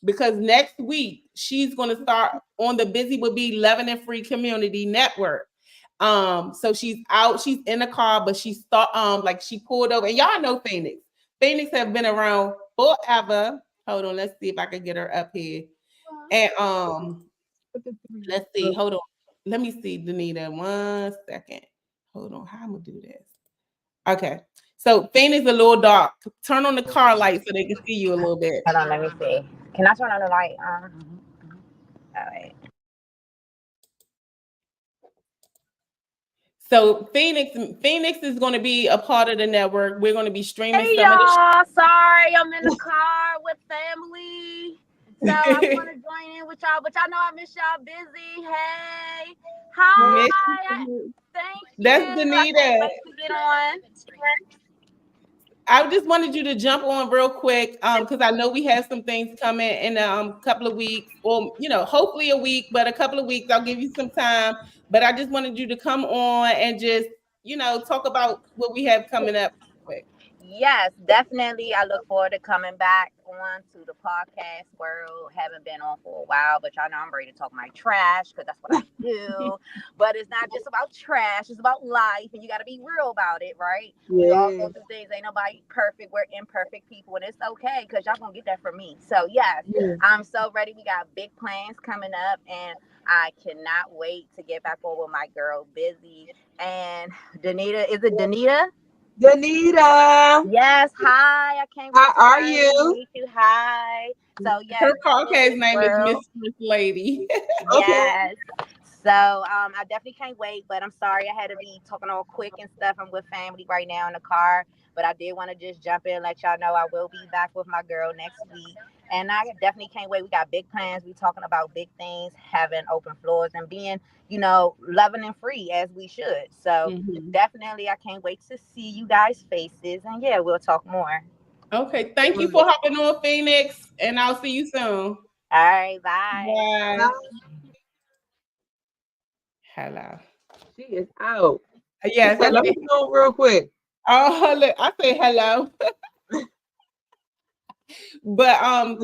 because next week she's gonna start on the Buzywithb Loving and Free Community Network. So she's in the car, but she pulled over, and y'all know Phoenix. Phoenix have been around forever. Hold on, let's see if I can get her up here. And let's see. Hold on. Let me see, Danita. 1 second. Hold on. How I'm gonna do this? Okay. So Phoenix a little dark. Turn on the car light so they can see you a little bit. Hold on, let me see. Can I turn on the light? All right. So Phoenix is going to be a part of the network. We're going to be streaming some of the sorry, I'm in the car with family. So I want to join in with y'all, but y'all know I miss y'all busy. Hey. Hi. Thank you. That's Danita. Get on. I just wanted you to jump on real quick because I know we have some things coming in a couple of weeks, or hopefully a week, but a couple of weeks. I'll give you some time. But I just wanted you to come on and just talk about what we have coming up quick. Yes, definitely. I look forward to coming back on to the podcast world. Haven't been on for a while, but y'all know I'm ready to talk my trash because that's what I do. But it's not just about trash, it's about life, and you got to be real about it, right? We all go through things. Ain't nobody perfect. We're imperfect people, and it's okay because y'all going to get that from me. So, yes, I'm so ready. We got big plans coming up, and I cannot wait to get back on with my girl, Busy. And Danita, is it Danita? Danita. Yes, hi. I can't wait How are you? meet you. Hi. So yes, Her podcast name is world. Mistress Lady. Yes. So I definitely can't wait, but I'm sorry I had to be talking all quick and stuff. I'm with family right now in the car, but I did want to just jump in and let y'all know I will be back with my girl next week. And I definitely can't wait. We got big plans. We talking about big things, having open floors and being, loving and free as we should. So definitely I can't wait to see you guys' faces. And yeah, we'll talk more. Okay, thank you for hopping on, Phoenix, and I'll see you soon. All right, bye. Bye. Hello. She is out. Yes, Let me go real quick. Oh, look, I say hello. But I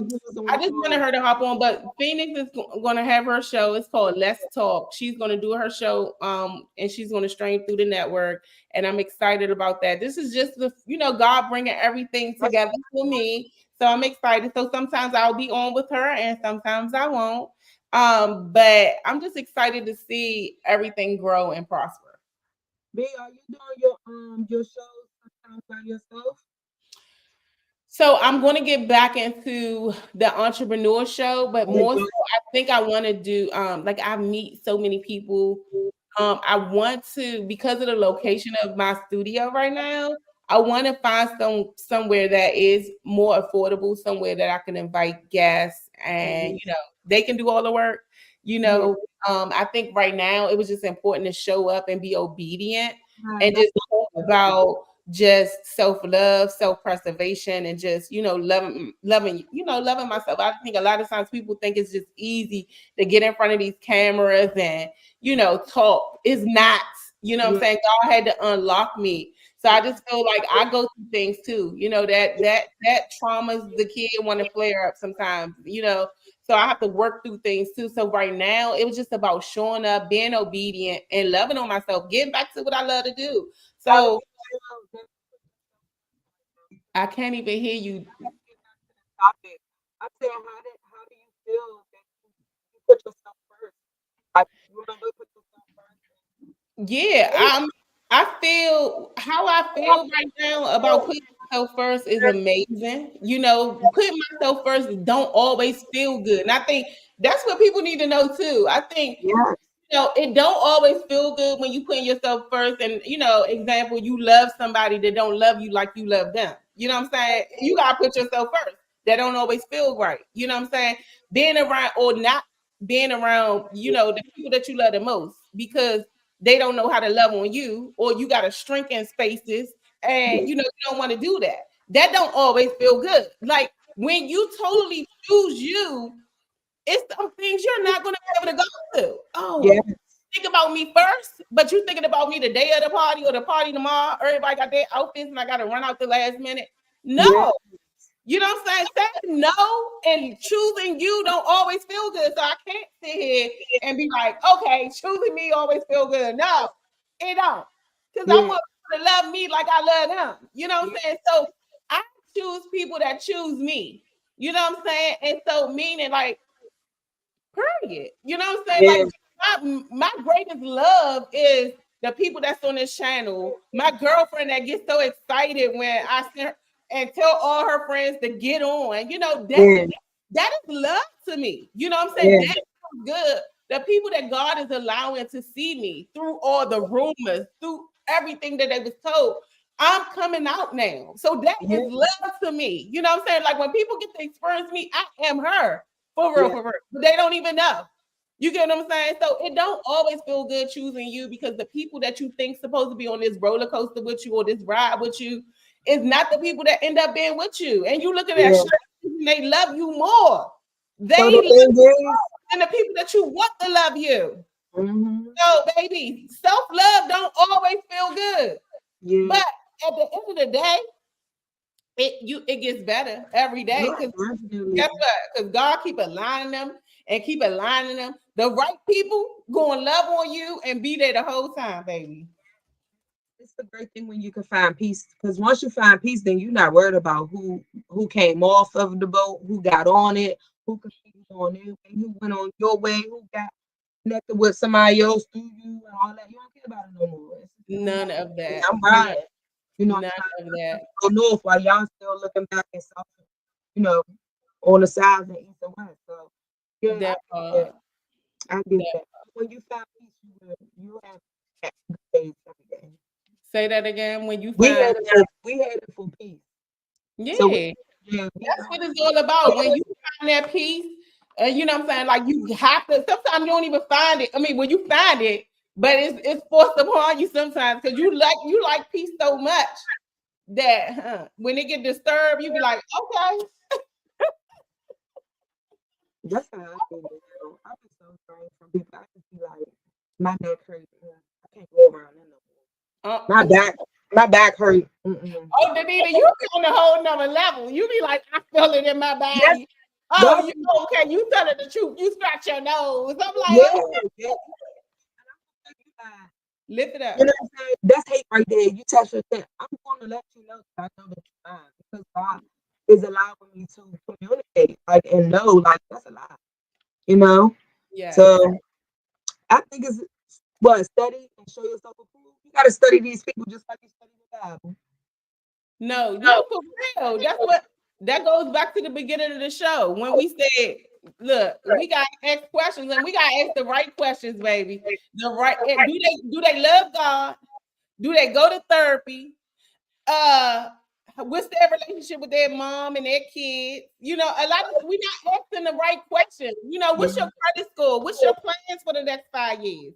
just wanted her to hop on. But Phoenix is going to have her show. It's called Let's Talk. She's going to do her show, and she's going to stream through the network. And I'm excited about that. This is just God bringing everything together for me. So I'm excited. So sometimes I'll be on with her, and sometimes I won't. But I'm just excited to see everything grow and prosper. B, are you doing your shows sometimes by yourself? So I'm going to get back into the entrepreneur show, but more so, I think I want to do I meet so many people. I want to, because of the location of my studio right now, I want to find somewhere that is more affordable, somewhere that I can invite guests and they can do all the work. I think right now it was just important to show up and be obedient and just talk about just self-love, self-preservation, and just loving myself. I think a lot of times people think it's just easy to get in front of these cameras and talk. It's not. I'm saying? God had to unlock me. So I just feel like I go through things too. That traumas the kid want to flare up sometimes. So I have to work through things too. So right now it was just about showing up, being obedient, and loving on myself, getting back to what I love to do. So I can't even hear you. I said, how do you feel that you put yourself first? You remember put yourself first? Yeah, I feel how I feel right now about putting myself first is amazing. Putting myself first don't always feel good. And I think that's what people need to know too. I think it don't always feel good when you put yourself first. And example, you love somebody that don't love you like you love them. You know what I'm saying? You gotta put yourself first. That don't always feel right. You know what I'm saying? Being around or not being around, the people that you love the most because they don't know how to love on you, or you got to shrink in spaces, and you don't want to do that. That don't always feel good. Like when you totally choose you, it's some things you're not going to be able to go to. Oh, think about me first, but you thinking about me the day of the party or the party tomorrow. Everybody got their outfits, and I got to run out the last minute. No. You know what I'm saying? Saying no and choosing you don't always feel good. So I can't sit here and be like, okay, choosing me always feel good. No, it don't. Because I want people to love me like I love them. You know what I'm saying? So I choose people that choose me. You know what I'm saying? And so meaning like, period. You know what I'm saying? Like my greatest love is the people that's on this channel. My girlfriend that gets so excited when I send her and tell all her friends to get on. That is love to me. You know what I'm saying? That's good. The people that God is allowing to see me through all the rumors, through everything that they was told, I'm coming out now. So that is love to me. You know what I'm saying? Like when people get to experience me, I am her. For real, for real. But they don't even know. You get what I'm saying? So it don't always feel good choosing you because the people that you think supposed to be on this roller coaster with you or this ride with you, is not the people that end up being with you. And you look at that shit, and they love you more. They love you more than the people that you want to love you. So, baby, self-love don't always feel good. But at the end of the day, it gets better every day. Because guess what? Because God keep aligning them. The right people gonna love on you and be there the whole time, baby. It's a great thing when you can find peace. Because once you find peace, then you're not worried about who came off of the boat, who got on it, who continued on their way, who went on your way, who got connected with somebody else through you and all that. You don't care about it no more. None of that. I'm riding. You know, none of that. Go north while y'all still looking back and south, you know, on the sides and east and west. So yeah, I get that. When you find peace, you have good days every day. Say that again. When you we had it for peace. Yeah. So that's what it's all about. When you find that peace, you know what I'm saying? Like you have to, sometimes you don't even find it. I mean, when you find it, but it's forced upon you sometimes because you like peace so much that when it get disturbed, you be like, okay. That's how I feel. I be so sorry from people. I just be like, my neck hurts. I can't go around that no more. My back hurt. Oh, Danita, you be on a whole nother level. You be like, I feel it in my body. Yes. Oh, you okay? You tell it the truth. You scratch your nose. I'm like, lift it up. You know what I'm saying? That's hate right there. You touch your thing. I'm going to let you know that I know that you're fine because God is allowing me to communicate, like, and know, like, that's a lie. You know? Yeah. So I think it's study and show yourself approved. You gotta study these people just like you study the Bible. No, for real. That's what that goes back to the beginning of the show when we said, look, we gotta ask questions and we gotta ask the right questions, baby. The right do they love God? Do they go to therapy? What's their relationship with their mom and their kids? You know, a lot of we're not asking the right questions. You know, what's your credit score? What's your plans for the next 5 years?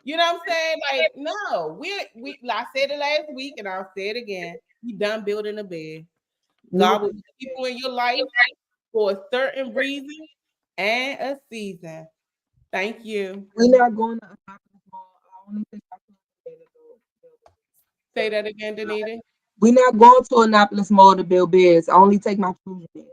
You know what I'm saying? Like, no, we I said it last week and I'll say it again. We done building a bed. God will put people in your life for a certain reason and a season. Thank you. We're not going to say that again, Danita. We're not going to Annapolis Mall to build beds. I only take my children there.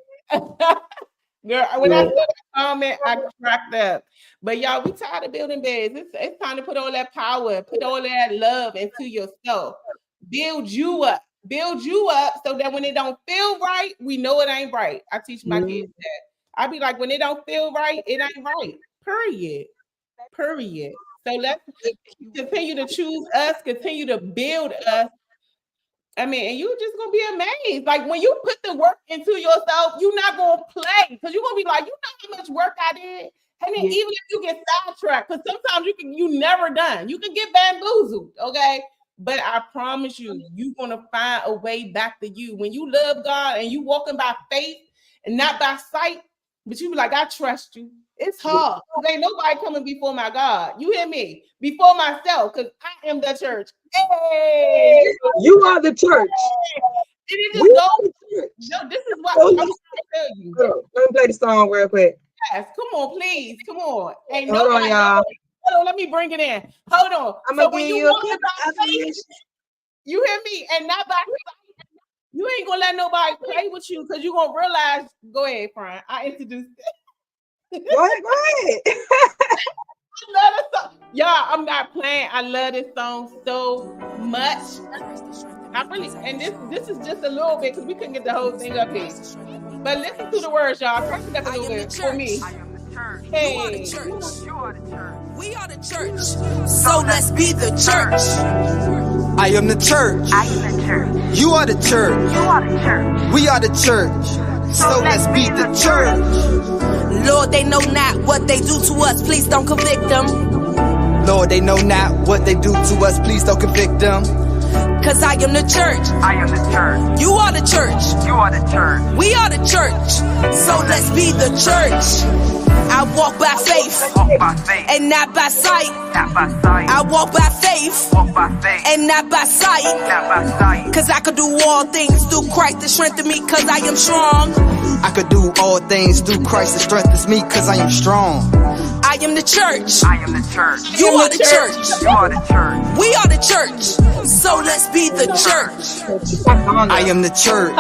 Girl, when I saw that comment, I cracked up. But y'all, we tired of building beds. It's time to put all that power, put all that love into yourself. Build you up so that when it don't feel right, we know it ain't right. I teach my kids that. I be like, when it don't feel right, it ain't right. Period. So let's continue to choose us, continue to build us. I mean, and you're just gonna be amazed. Like when you put the work into yourself, you're not gonna play because you're gonna be like, you know how much work I did. And then even if you get sidetracked, because sometimes you never done. You can get bamboozled, okay? But I promise you, you're gonna find a way back to you. When you love God and you walking by faith and not by sight, but you be like, I trust you. It's hard. There ain't nobody coming before my God. You hear me? Before myself, because I am the church. Hey, you are the church. Hey. It just goes. No, this is what I'm trying to tell you. Girl, let me play the song real quick. Yes, come on, please. Come on. Ain't Hold nobody, on, y'all. Hold on, let me bring it in. Hold on. I'm so gonna when give you you walk by faith, you hear me? And not by sight, you ain't gonna let nobody play with you because you're gonna realize. Go ahead, Brian. I introduced it. Go ahead. I love this song. Y'all, I'm not playing. I love this song so much. I really, and this is just a little bit because we couldn't get the whole thing up here. But listen to the words, y'all. Turn it up a little bit for me. Hey, you are the church. You are the church. We are the church. So let's be the church. I am the church. I am the church. You are the church. You are the church. We are the church. So let's be the church. Lord, they know not what they do to us. Please don't convict them. Lord, they know not what they do to us. Please don't convict them. Cause I am the church. I am the church. You are the church. You are the church. We are the church. So let's be the church. I walk by faith, and not by sight. I walk by faith, and not by sight. Cause I could do all things through Christ that strengthen me, cause I am strong. I could do all things through Christ that strengthens me, cause I am strong. I am the church. I am the church. You are the church. You are the church. We are the church. So let's be the church. I am the church.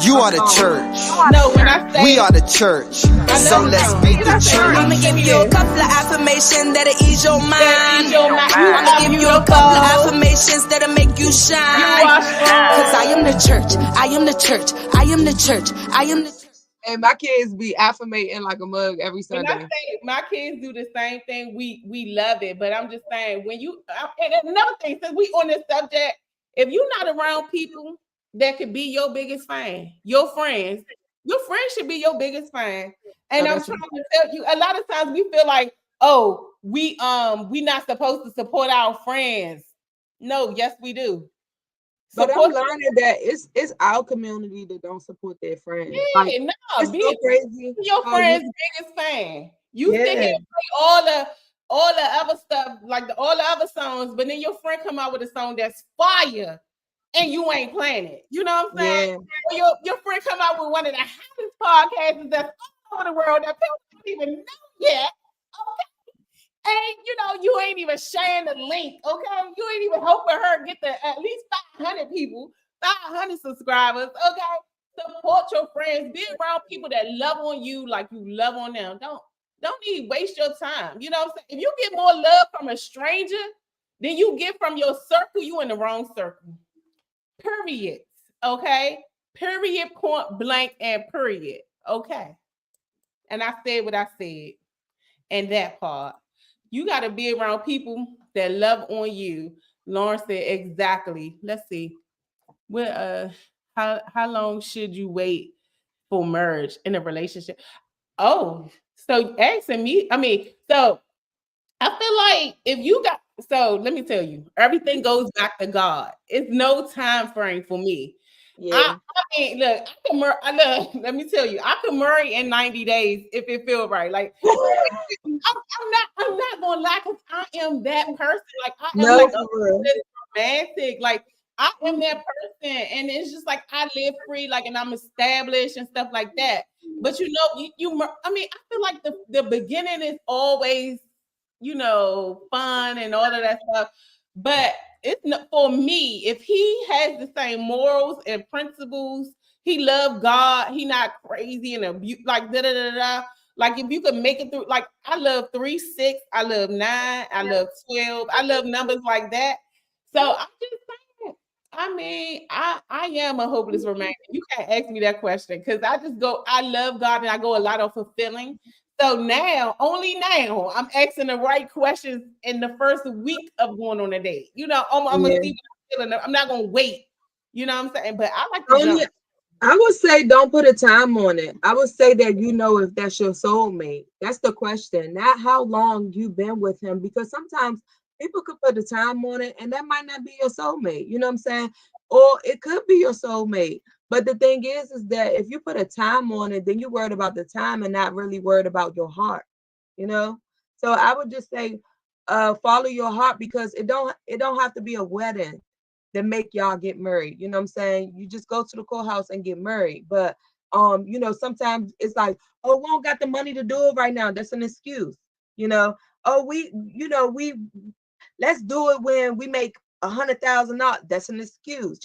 You are the church. No, when I say We are the church. So let's be the church. I'ma give you a couple of affirmations that'll ease your mind. I'ma give you a couple of affirmations that'll make you shine. Cause I am the church. I am the church. I am the church. I am the church. And my kids be affirmating like a mug every When I Sunday. say my kids do the same thing, we love it. But I'm just saying, when you and another thing, since we on this subject, if you're not around people that could be your biggest fan, your friends should be your biggest fan. And I'm trying to tell you, a lot of times we feel like, oh, we not supposed to support our friends. No, yes, we do. But I'm Support learning that it's our community that don't support their friends. yeah, Like, no, it's be so crazy. your how friend's you- biggest fan. You sit here Yeah. and play all the other stuff, like all the other songs, but then your friend come out with a song that's fire and you ain't playing it. You know what I'm saying? Yeah. Or your friend come out with one of the hottest podcasts that's all over the world that people don't even know yet. Okay. And you ain't even sharing the link. Okay. You ain't even helping her get to at least 500 people, 500 subscribers. Okay. Support your friends. Be around people that love on you like you love on them. Don't need waste your time. You know what I'm saying? If you get more love from a stranger than you get from your circle, you in the wrong circle. Period. Okay. Period, point blank, and period. Okay. And I said what I said. And that part. You got to be around people that love on you. Lauren said exactly. Let's see. How long should you wait for marriage in a relationship? Oh, so asking me, so I feel like if you got, so let me tell you, everything goes back to God. It's no time frame for me. Yeah. I mean, look, let me tell you, I could marry in 90 days if it feels right. Like I'm not gonna lie, because I am that person. Like I am No, like for real. romantic. Like I am that person, and it's just like I live free, like, and I'm established and stuff like that. But I feel like the beginning is always, fun and all of that stuff. But it's not for me. If he has the same morals and principles, he loves God. He not crazy and abuse like da da da da. Like if you could make it through, like I love 3, 6, I love 9, I love 12, I love numbers like that. So I'm just saying. I am a hopeless romantic. You can't ask me that question because I love God and I go a lot of fulfilling. So only now, I'm asking the right questions in the first week of going on a date. I'm gonna see what I'm feeling. I'm not gonna wait. You know what I'm saying? But I like to jump. I would say don't put a time on it. I would say that if that's your soulmate. That's the question, not how long you've been with him, because sometimes people could put a time on it and that might not be your soulmate. You know what I'm saying? Or it could be your soulmate. But the thing is that if you put a time on it, then you're worried about the time and not really worried about your heart. So I would just say follow your heart, because it don't have to be a wedding that make y'all get married. You know what I'm saying? You just go to the courthouse and get married. But sometimes it's like, oh, we don't got the money to do it right now. That's an excuse. Oh, we let's do it when we make $100,000. That's an excuse.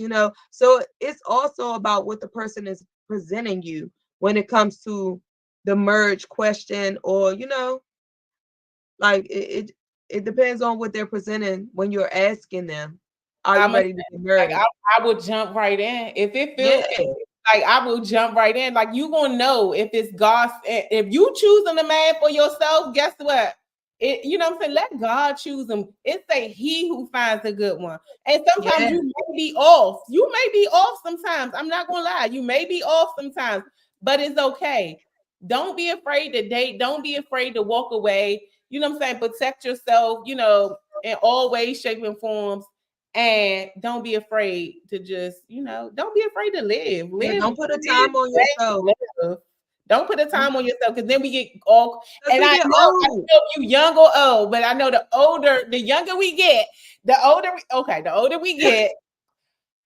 So it's also about what the person is presenting you when it comes to the marriage question, or like it depends on what they're presenting when you're asking them, are you ready to get married? Like, I would jump right in if it feels like I will jump right in. Like you gonna know if it's God. If you choosing a man for yourself, guess what? You know what I'm saying? Let God choose him. It say he who finds a good one. And sometimes you may be off. You may be off sometimes. I'm not gonna lie. You may be off sometimes, but it's okay. Don't be afraid to date. Don't be afraid to walk away. You know what I'm saying? Protect yourself, in all ways, shape, and forms. And don't be afraid to just, don't be afraid to live. Don't put a time on yourself. Don't put a time on yourself because then we get all. And I know old. if you young or old, but I know the younger we get, the older we get,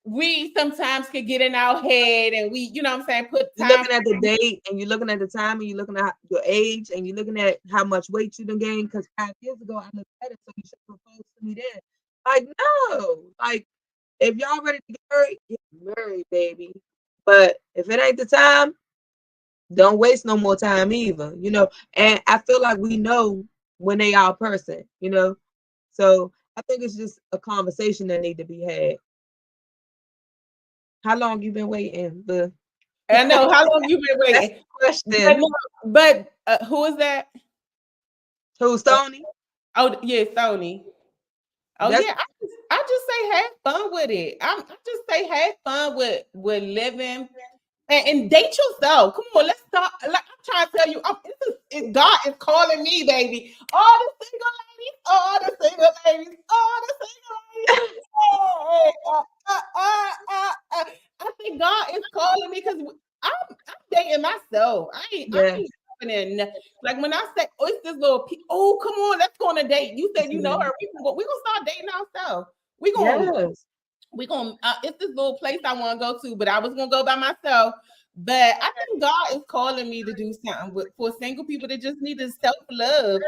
we sometimes could get in our head and we, you know what I'm saying, put time. You're looking at the date and you're looking at the time and you're looking at your age and you're looking at how much weight you done gained because 5 years ago I looked better, so you should propose to me then. Like, no. Like, if y'all ready to get married, baby. But if it ain't the time, don't waste no more time either, you know. And I feel like we know when they our person, you know. So I think it's just a conversation that need to be had. How long you been waiting? I know how long you been waiting. Question. But who is that? Who's Tony? Oh yeah, Tony. Oh That's, yeah, I just say have fun with it. I just say have fun with living and date yourself. Come on, let's stop. Like, I'm trying to tell you, God is calling me, baby. All the single ladies, all the single ladies, all the single ladies. I think God is calling me because I'm dating myself. I ain't in, like when I say, oh, it's this little, oh, come on, let's go on a date. You said you know her. We gonna start dating ourselves. We gonna it's this little place I want to go to, but I was gonna go by myself. But I think God is calling me to do something for single people that just need to self-love.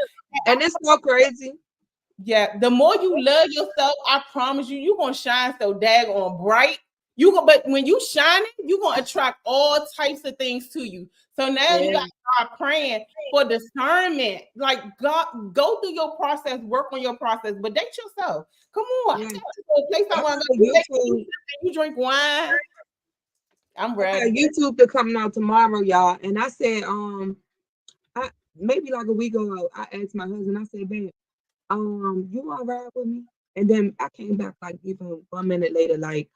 And it's so crazy. Yeah, the more you love yourself, I promise you, you're gonna shine so daggone bright. But when you shining, you're gonna attract all types of things to you. So now you gotta start praying for discernment. Like, God, go through your process, work on your process, but date yourself. Come on, I got a place I want to go. You drink wine. I'm ready. YouTube to coming out tomorrow, y'all. And I said, I maybe like a week ago, I asked my husband. I said, babe, you wanna ride with me? And then I came back like even 1 minute later, like,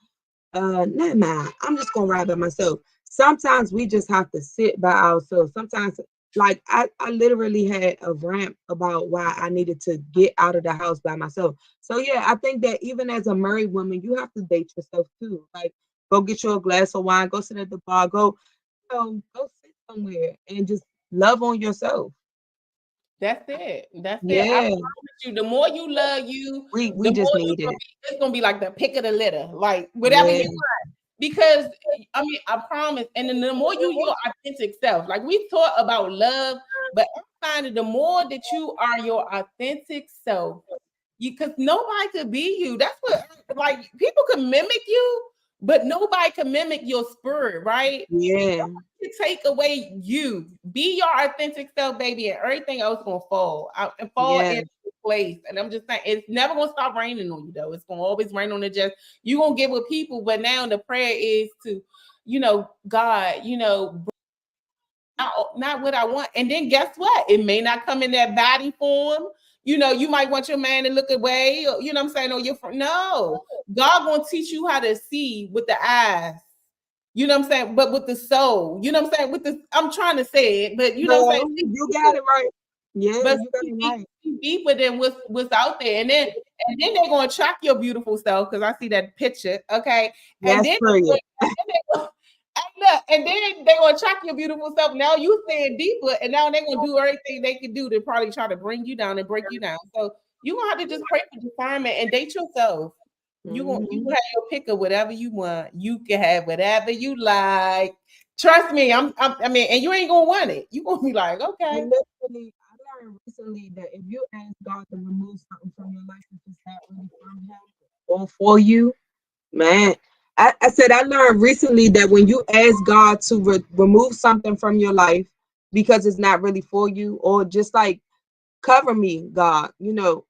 never mind. I'm just gonna ride by myself. Sometimes we just have to sit by ourselves. Sometimes, like I literally had a rant about why I needed to get out of the house by myself. So yeah, I think that even as a married woman, you have to date yourself too. Like, go get you a glass of wine, go sit at the bar, go sit somewhere and just love on yourself. That's it. That's it. I promise you, the more you love you, we the just more need it. It's gonna be like the pick of the litter, like whatever you want. Because I mean, I promise, and then the more your authentic self, like we talk about love, but I'm finding the more that you are your authentic self, because nobody could be you. That's what, like, people can mimic you, but nobody can mimic your spirit, right? Yeah. To take away you, be your authentic self, baby, and everything else gonna fall out and fall into place. And I'm just saying, it's never gonna stop raining on you, though. It's gonna always rain on the just. You gonna get with people, but now the prayer is to, God, not what I want. And then guess what? It may not come in that body form. You might want your man to look away, or, you know what I'm saying, or your friend. No, God gonna teach you how to see with the eyes. You know what I'm saying? But with the soul, you know what I'm saying? I'm trying to say it, but you know what I'm saying? You got it right. Yeah, but you got it right. Deeper than what's out there. And then they're gonna track your beautiful self, because I see that picture. Okay. And then they're gonna track your beautiful self. Now you staying deeper, and now they're gonna do everything they can do to probably try to bring you down and break you down. So you're gonna have to just pray for discernment and date yourself. You gonna have your pick of whatever you want. You can have whatever you like. Trust me, and you ain't gonna want it. You gonna be like, okay. And literally, I learned recently that if you ask God to remove something from your life, if it's not really from Him or for you, man. I said I learned recently that when you ask God to remove something from your life because it's not really for you, or just like, cover me, God,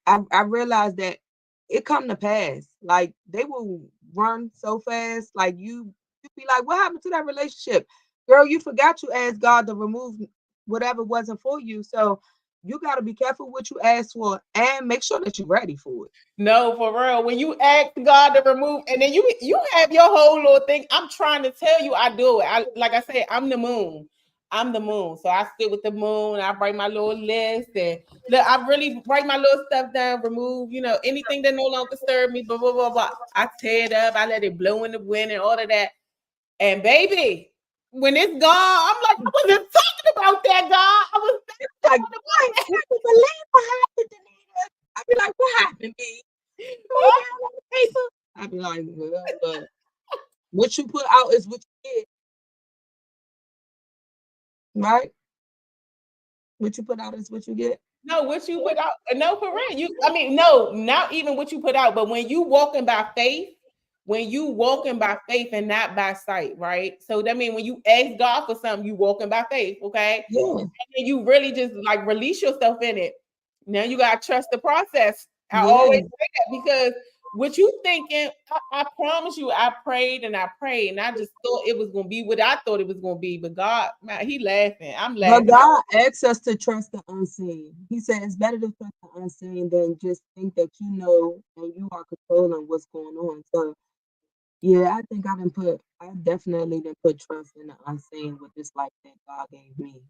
I realized that it come to pass. Like, they will run so fast. Like, you be like, what happened to that relationship? Girl, you forgot you asked God to remove whatever wasn't for you. So you got to be careful what you ask for and make sure that you're ready for it. No, for real. When you ask God to remove, and then you have your whole little thing. I'm trying to tell you, I do it. Like I said, I'm the moon. I'm the moon. So I sit with the moon. I write my little list, and look, I really write my little stuff down, remove, anything that no longer serve me, blah, blah, blah, blah. I tear it up. I let it blow in the wind and all of that. And baby, when it's gone, I'm like, I wasn't talking about that, God. I was like, I can't believe what happened, Danita. I'd be like, what happened, B? Wrote down on the paper. I'd be like, well, look, what you put out is what you get, right? What you put out is what you get. No, what you put out. No, for real. No, not even what you put out, but when you walking by faith, and not by sight, right? So that means when you ask God for something, you walking by faith, okay? Yeah. And you really just like release yourself in it. Now you gotta trust the process. I Yeah. always say that because what you thinking, I promise you, I prayed and I just thought it was gonna be what I thought it was gonna be. But God, man, he laughing. I'm But laughing. God asks us to trust the unseen. He said it's better to trust the unseen than just think that you know and you are controlling what's going on. So yeah, I think I definitely didn't put trust in the unseen with this life that God gave me.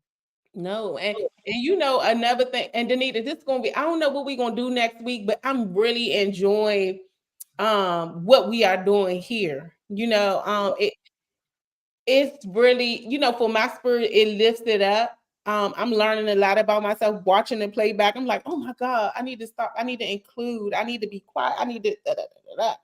No, and you know another thing, and Danita, this is gonna be, I don't know what we're gonna do next week, but I'm really enjoying what we are doing here. It's really, for my spirit, it lifts it up. I'm learning a lot about myself, watching the playback. I'm like, oh my God, I need to stop, I need to include, I need to be quiet, I need to But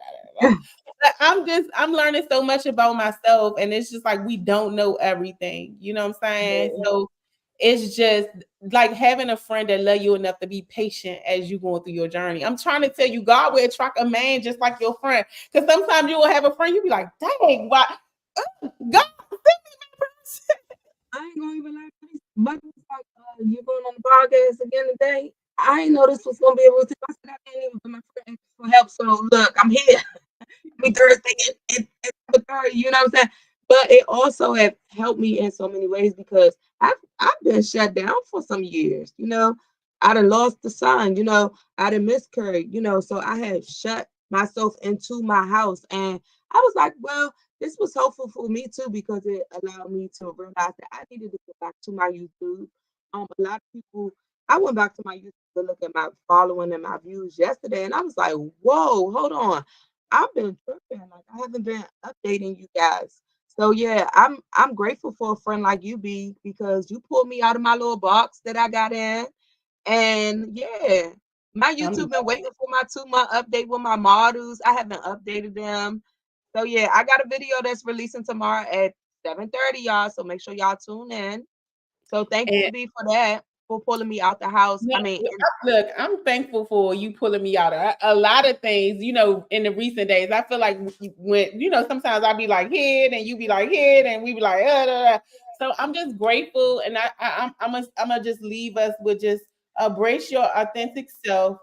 I'm learning so much about myself, and it's just like we don't know everything. You know what I'm saying? Yeah. So it's just like having a friend that love you enough to be patient as you going through your journey. I'm trying to tell you, God will attract a man just like your friend. Because sometimes you will have a friend, you be like, dang, why? God, I ain't gonna even lie. But it's like, you going on the podcast again today? I ain't know this was gonna be able to. I said I can't even put my friend for help. So look, I'm here. Me Thursday and 7:30, you know what I'm saying? But it also have helped me in so many ways because I've been shut down for some years, you know. I done lost the son, you know, I done miscarried, you know, so I had shut myself into my house. And I was like, well, this was helpful for me too because it allowed me to realize that I needed to get back to my YouTube. A lot of people, I went back to my YouTube to look at my following and my views yesterday, and I was like, whoa, hold on. I've been tripping. Like I haven't been updating you guys. So yeah, I'm grateful for a friend like you, B, because you pulled me out of my little box that I got in. And yeah, my YouTube been waiting for my 2-month update with my models. I haven't updated them. So yeah, I got a video that's releasing tomorrow at 7:30, y'all. So make sure y'all tune in. So thank you, and B, for that, for pulling me out the house. no, I mean, look, I'm thankful for you pulling me out of a lot of things, in the recent days. I feel like when, sometimes I be like hid and you be like hid and we be like, so I'm just grateful. And I'm gonna just leave us with just embrace your authentic self,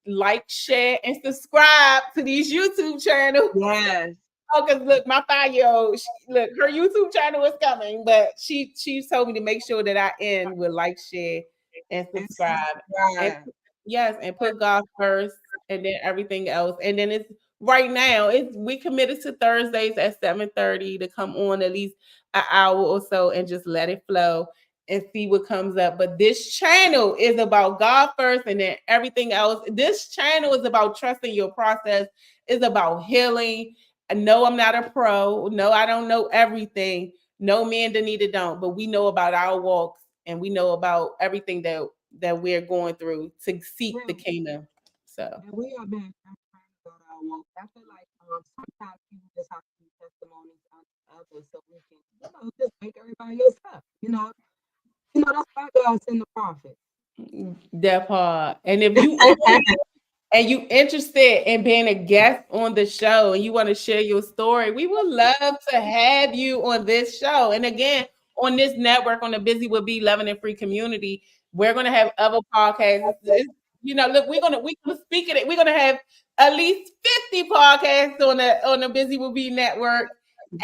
like, share, and subscribe to these YouTube channels. yes. Oh, because look, my 5-year-old, look, her YouTube channel is coming, but she told me to make sure that I end with like, share, and subscribe. And yes, and put God first, and then everything else. And then it's right now, we committed to Thursdays at 7:30 to come on at least an hour or so and just let it flow and see what comes up. But this channel is about God first and then everything else. This channel is about trusting your process, is about healing. No, I'm not a pro. No, I don't know everything. No, me and Danita don't, but we know about our walks and we know about everything that we're going through to seek the kingdom. So And we are being transparent about our walk. I feel like sometimes people just have to be testimonies on others so we can, just make everybody else up. That's why God sent the prophet. that part. And if you and you interested in being a guest on the show and you want to share your story, we would love to have you on this show. And again, on this network, on the Buzywithb Loving and Free community, we're going to have other podcasts. Look, we're gonna speak it. We're gonna have at least 50 podcasts on the Buzywithb network.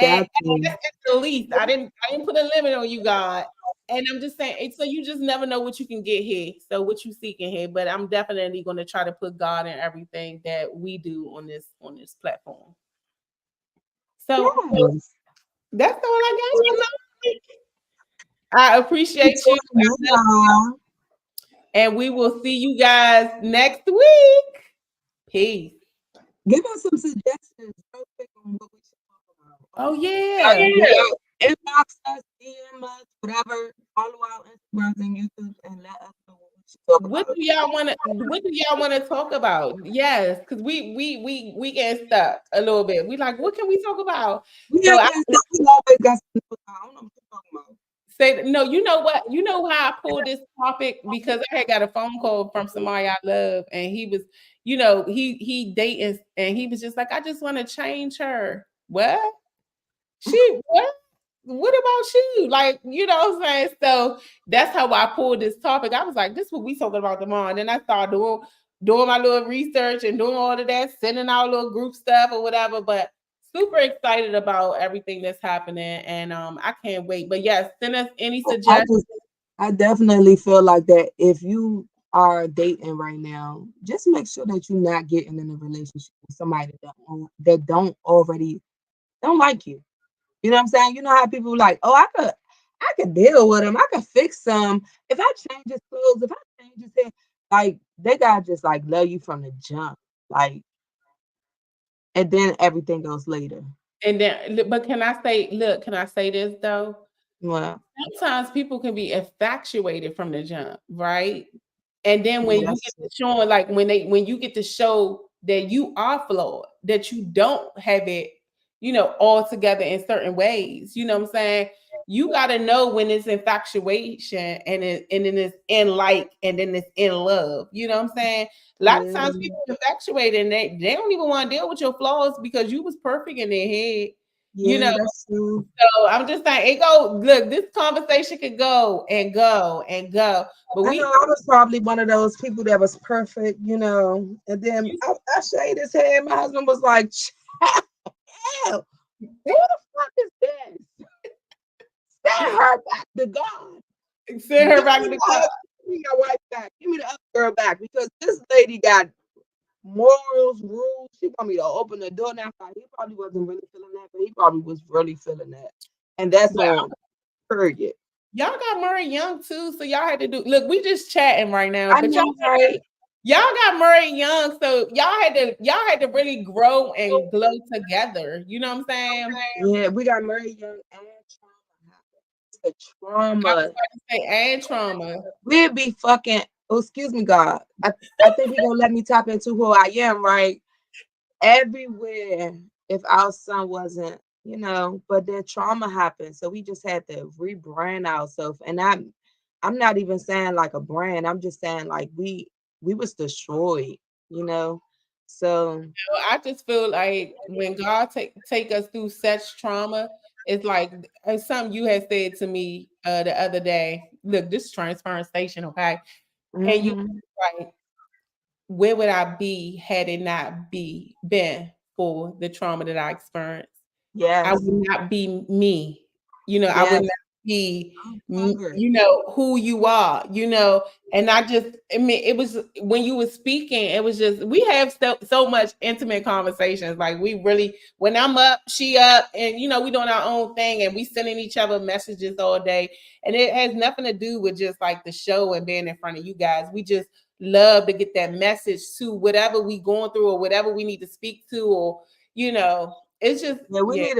And that's the least. I didn't put a limit on you, God. And I'm just saying, so you just never know what you can get here. So what you seeking here, but I'm definitely going to try to put God in everything that we do on this platform. So that's all I got. I appreciate you, and we will see you guys next week. Peace. Give us some suggestions real quick on what we should talk about. Oh yeah. Inbox us, DM us, whatever. Follow well, then you could and let us know what we should talk What about. do y'all want to? What do y'all want to talk about? Yes, because we get stuck a little bit. We like, what can we talk about? We So ain't I getting stuff. We always got something to talk about. I don't know what you're talking about. say, no, you know what? You know how I pulled this topic because I had got a phone call from somebody I love, and he was, he dating, and he was just like, I just want to change her. What? She what? What about you? Like, you know what I'm saying? So that's how I pulled this topic. I was like, this is what we talking about tomorrow. And then I started doing my little research and doing all of that, sending out little group stuff or whatever. But super excited about everything that's happening. And I can't wait. But yes, send us any I suggestions. just, I definitely feel like that if you are dating right now, just make sure that you're not getting in a relationship with somebody that don't already don't like you. You know what I'm saying? You know how people like, oh, I could deal with him. I could fix him. If I change his clothes, if I change his hair, like they gotta just like love you from the jump. Like, and then everything goes later. And then, but can I say, look, can I say this though? Well, Sometimes people can be infatuated from the jump, right? And then yeah, when you that's get to showing, like when you get to show that you are flawed, that you don't have it, all together in certain ways. You know what I'm saying? You got to know when it's infatuation and then it's in like and then it's in love. You know what I'm saying? A lot of yeah, times people are infatuated and they don't even want to deal with your flaws because you was perfect in their head. You yeah, know, that's true. so I'm just saying it go look, this conversation could go and go and go. But I know I was probably one of those people that was perfect, and then I shaved his hair. My husband was like, "Child, who the fuck is this? Send her back to God. send her Give back me to the God. other, give me your wife back. Give me the other girl back because this lady got morals, rules. She want me to open the door now. He probably wasn't really feeling that, but he probably was really feeling that, and that's But on period. y'all got married young too, so y'all had to do. Look, we just chatting right now, I but know, right? y'all got married young, so y'all had to really grow and glow together. You know what I'm saying? Yeah, we got married young and trauma happened. The I was trauma. about to say and trauma. We'll be fucking. Oh, excuse me, God. I think He gonna let me tap into who I am, right? Everywhere. If our son wasn't, but then trauma happened, so we just had to rebrand ourselves. And I'm not even saying like a brand. I'm just saying like we was destroyed, you know. So I just feel like when God take us through such trauma, it's like something you had said to me the other day. Look, this is transferring station, okay? And you mhm. like, where would I be had it not been for the trauma that I experienced? I would Yes, not be me. I would yes. not be, I'm covered. who you are, and I mean, it was when you were speaking, it was just, we have so much intimate conversations. Like we really, when I'm up, she up, and, we doing our own thing and we sending each other messages all day. And it has nothing to do with just like the show and being in front of you guys. We just love to get that message to whatever we going through or whatever we need to speak to, or, it's just, Yeah, we yeah.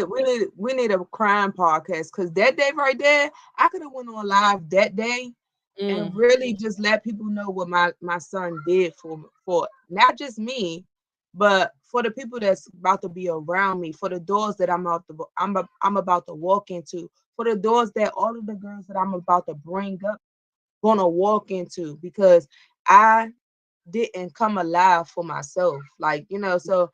need a crime podcast because that day right there, I could have went on live that day and Mm. really just let people know what my son did for not just me, but for the people that's about to be around me, for the doors that I'm about to walk into, for the doors that all of the girls that I'm about to bring up gonna walk into because I didn't come alive for myself, like so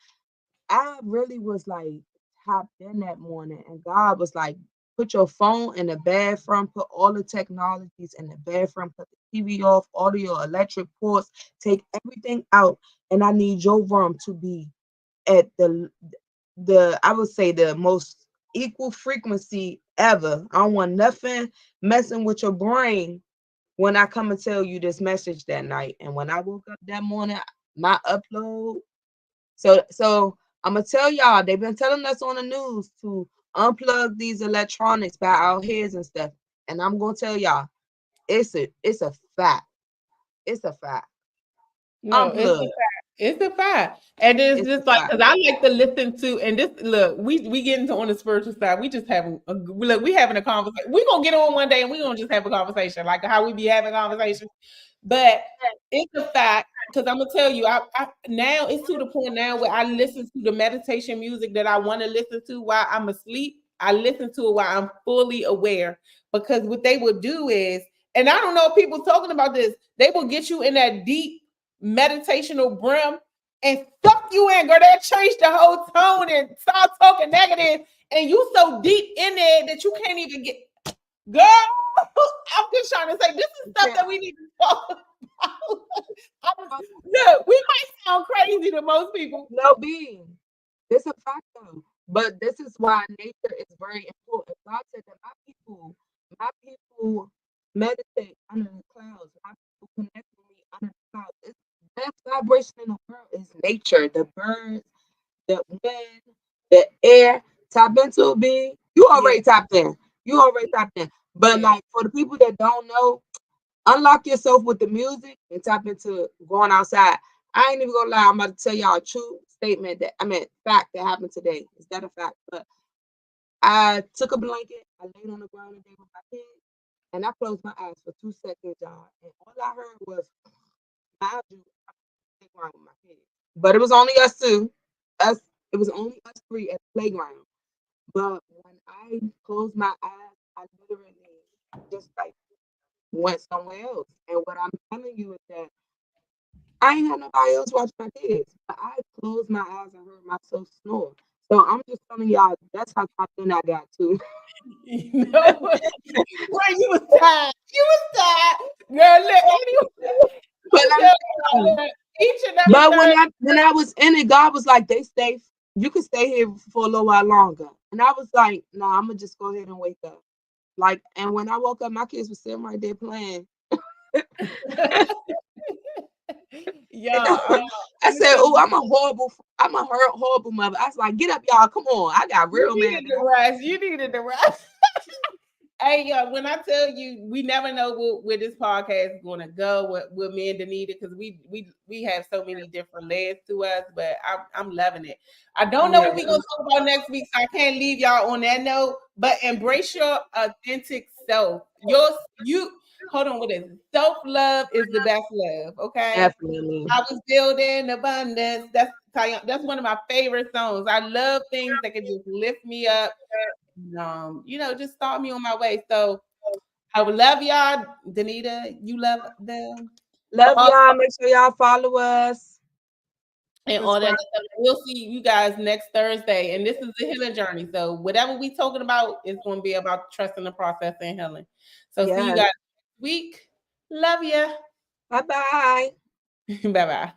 I really was like tapped in that morning, and God was like, put your phone in the bathroom, put all the technologies in the bathroom, put the TV off, all of your electric ports, take everything out, and I need your room to be at the I would say the most equal frequency ever. I don't want nothing messing with your brain when I come and tell you this message that night. And when I woke up that morning, my upload so I'm gonna tell y'all, they've been telling us on the news to unplug these electronics by our heads and stuff. And I'm gonna tell y'all, it's a fact. It's a fact. No, it's a Unplug. fact. It's a fact. And it's It's just a like, fact. because I like to listen to, and this, look, we get into on the spiritual side. We just having look, we having a conversation. We're gonna get on one day and we're gonna just have a conversation, like how we be having conversations. But it's a fact, because I'm gonna tell you, I now it's to the point now where I listen to the meditation music that I want to listen to while I'm asleep. I listen to it while I'm fully aware, because what they will do is, and I don't know if people talking about this, they will get you in that deep meditational brim and suck you in, girl. They'll change the whole tone and start talking negative, and you so deep in there that you can't even get. Girl, I'm just trying to say this is stuff that we need to talk about. Look, we might sound crazy to most people. No, B. This a fact though. But this is why nature is very important. God said that my people meditate under the clouds. My people connect with me under the clouds. It's, that vibration in the world is nature. The birds, the wind, the air. Tap into it, B. You already tapped in. You already tapped in. But like for the people that don't know, unlock yourself with the music and tap into going outside. I ain't even gonna lie. I'm about to tell y'all a true statement fact that happened today. Is that a fact? But I took a blanket, I laid on the ground today with my kids, and I closed my eyes for 2 seconds, y'all. And all I heard was, mind you, I'm playing with my kids. But it was only us two. It was only us three at the playground. But when I closed my eyes, I literally just like went somewhere else. And what I'm telling you is that I ain't had nobody else watch my kids. But I closed my eyes and heard myself snore. So I'm just telling y'all that's how tapped in I got too. You know what? Boy, you was tired. You was tired. Girl, look, But each and every time. when I was in it, God was like, you can stay here for a little while longer. And I was like, nah, I'm gonna just go ahead and wake up. Like, and when I woke up, my kids were sitting right there playing. Yeah, I said, "Oh, I'm a horrible mother." I was like, "Get up, y'all! Come on! I got real mad." You needed the rest. Hey, when I tell you, we never know where this podcast is going to go with me and Danita, because we have so many different layers to us, but I'm loving it. I don't know what we're going to talk about next week, so I can't leave y'all on that note. But embrace your authentic self. Hold on, what is it? Self-love is the best love. Okay, Definitely. I was building abundance. That's one of my favorite songs. I love things that can just lift me up. Just start me on my way. So I would love y'all. Danita, you love them. Love y'all. Make sure y'all follow us. And all that stuff. We'll see you guys next Thursday. And this is the healing journey. So whatever we talking about is going to be about trusting the process and healing. So see you guys next week. Love ya. Bye-bye. Bye-bye.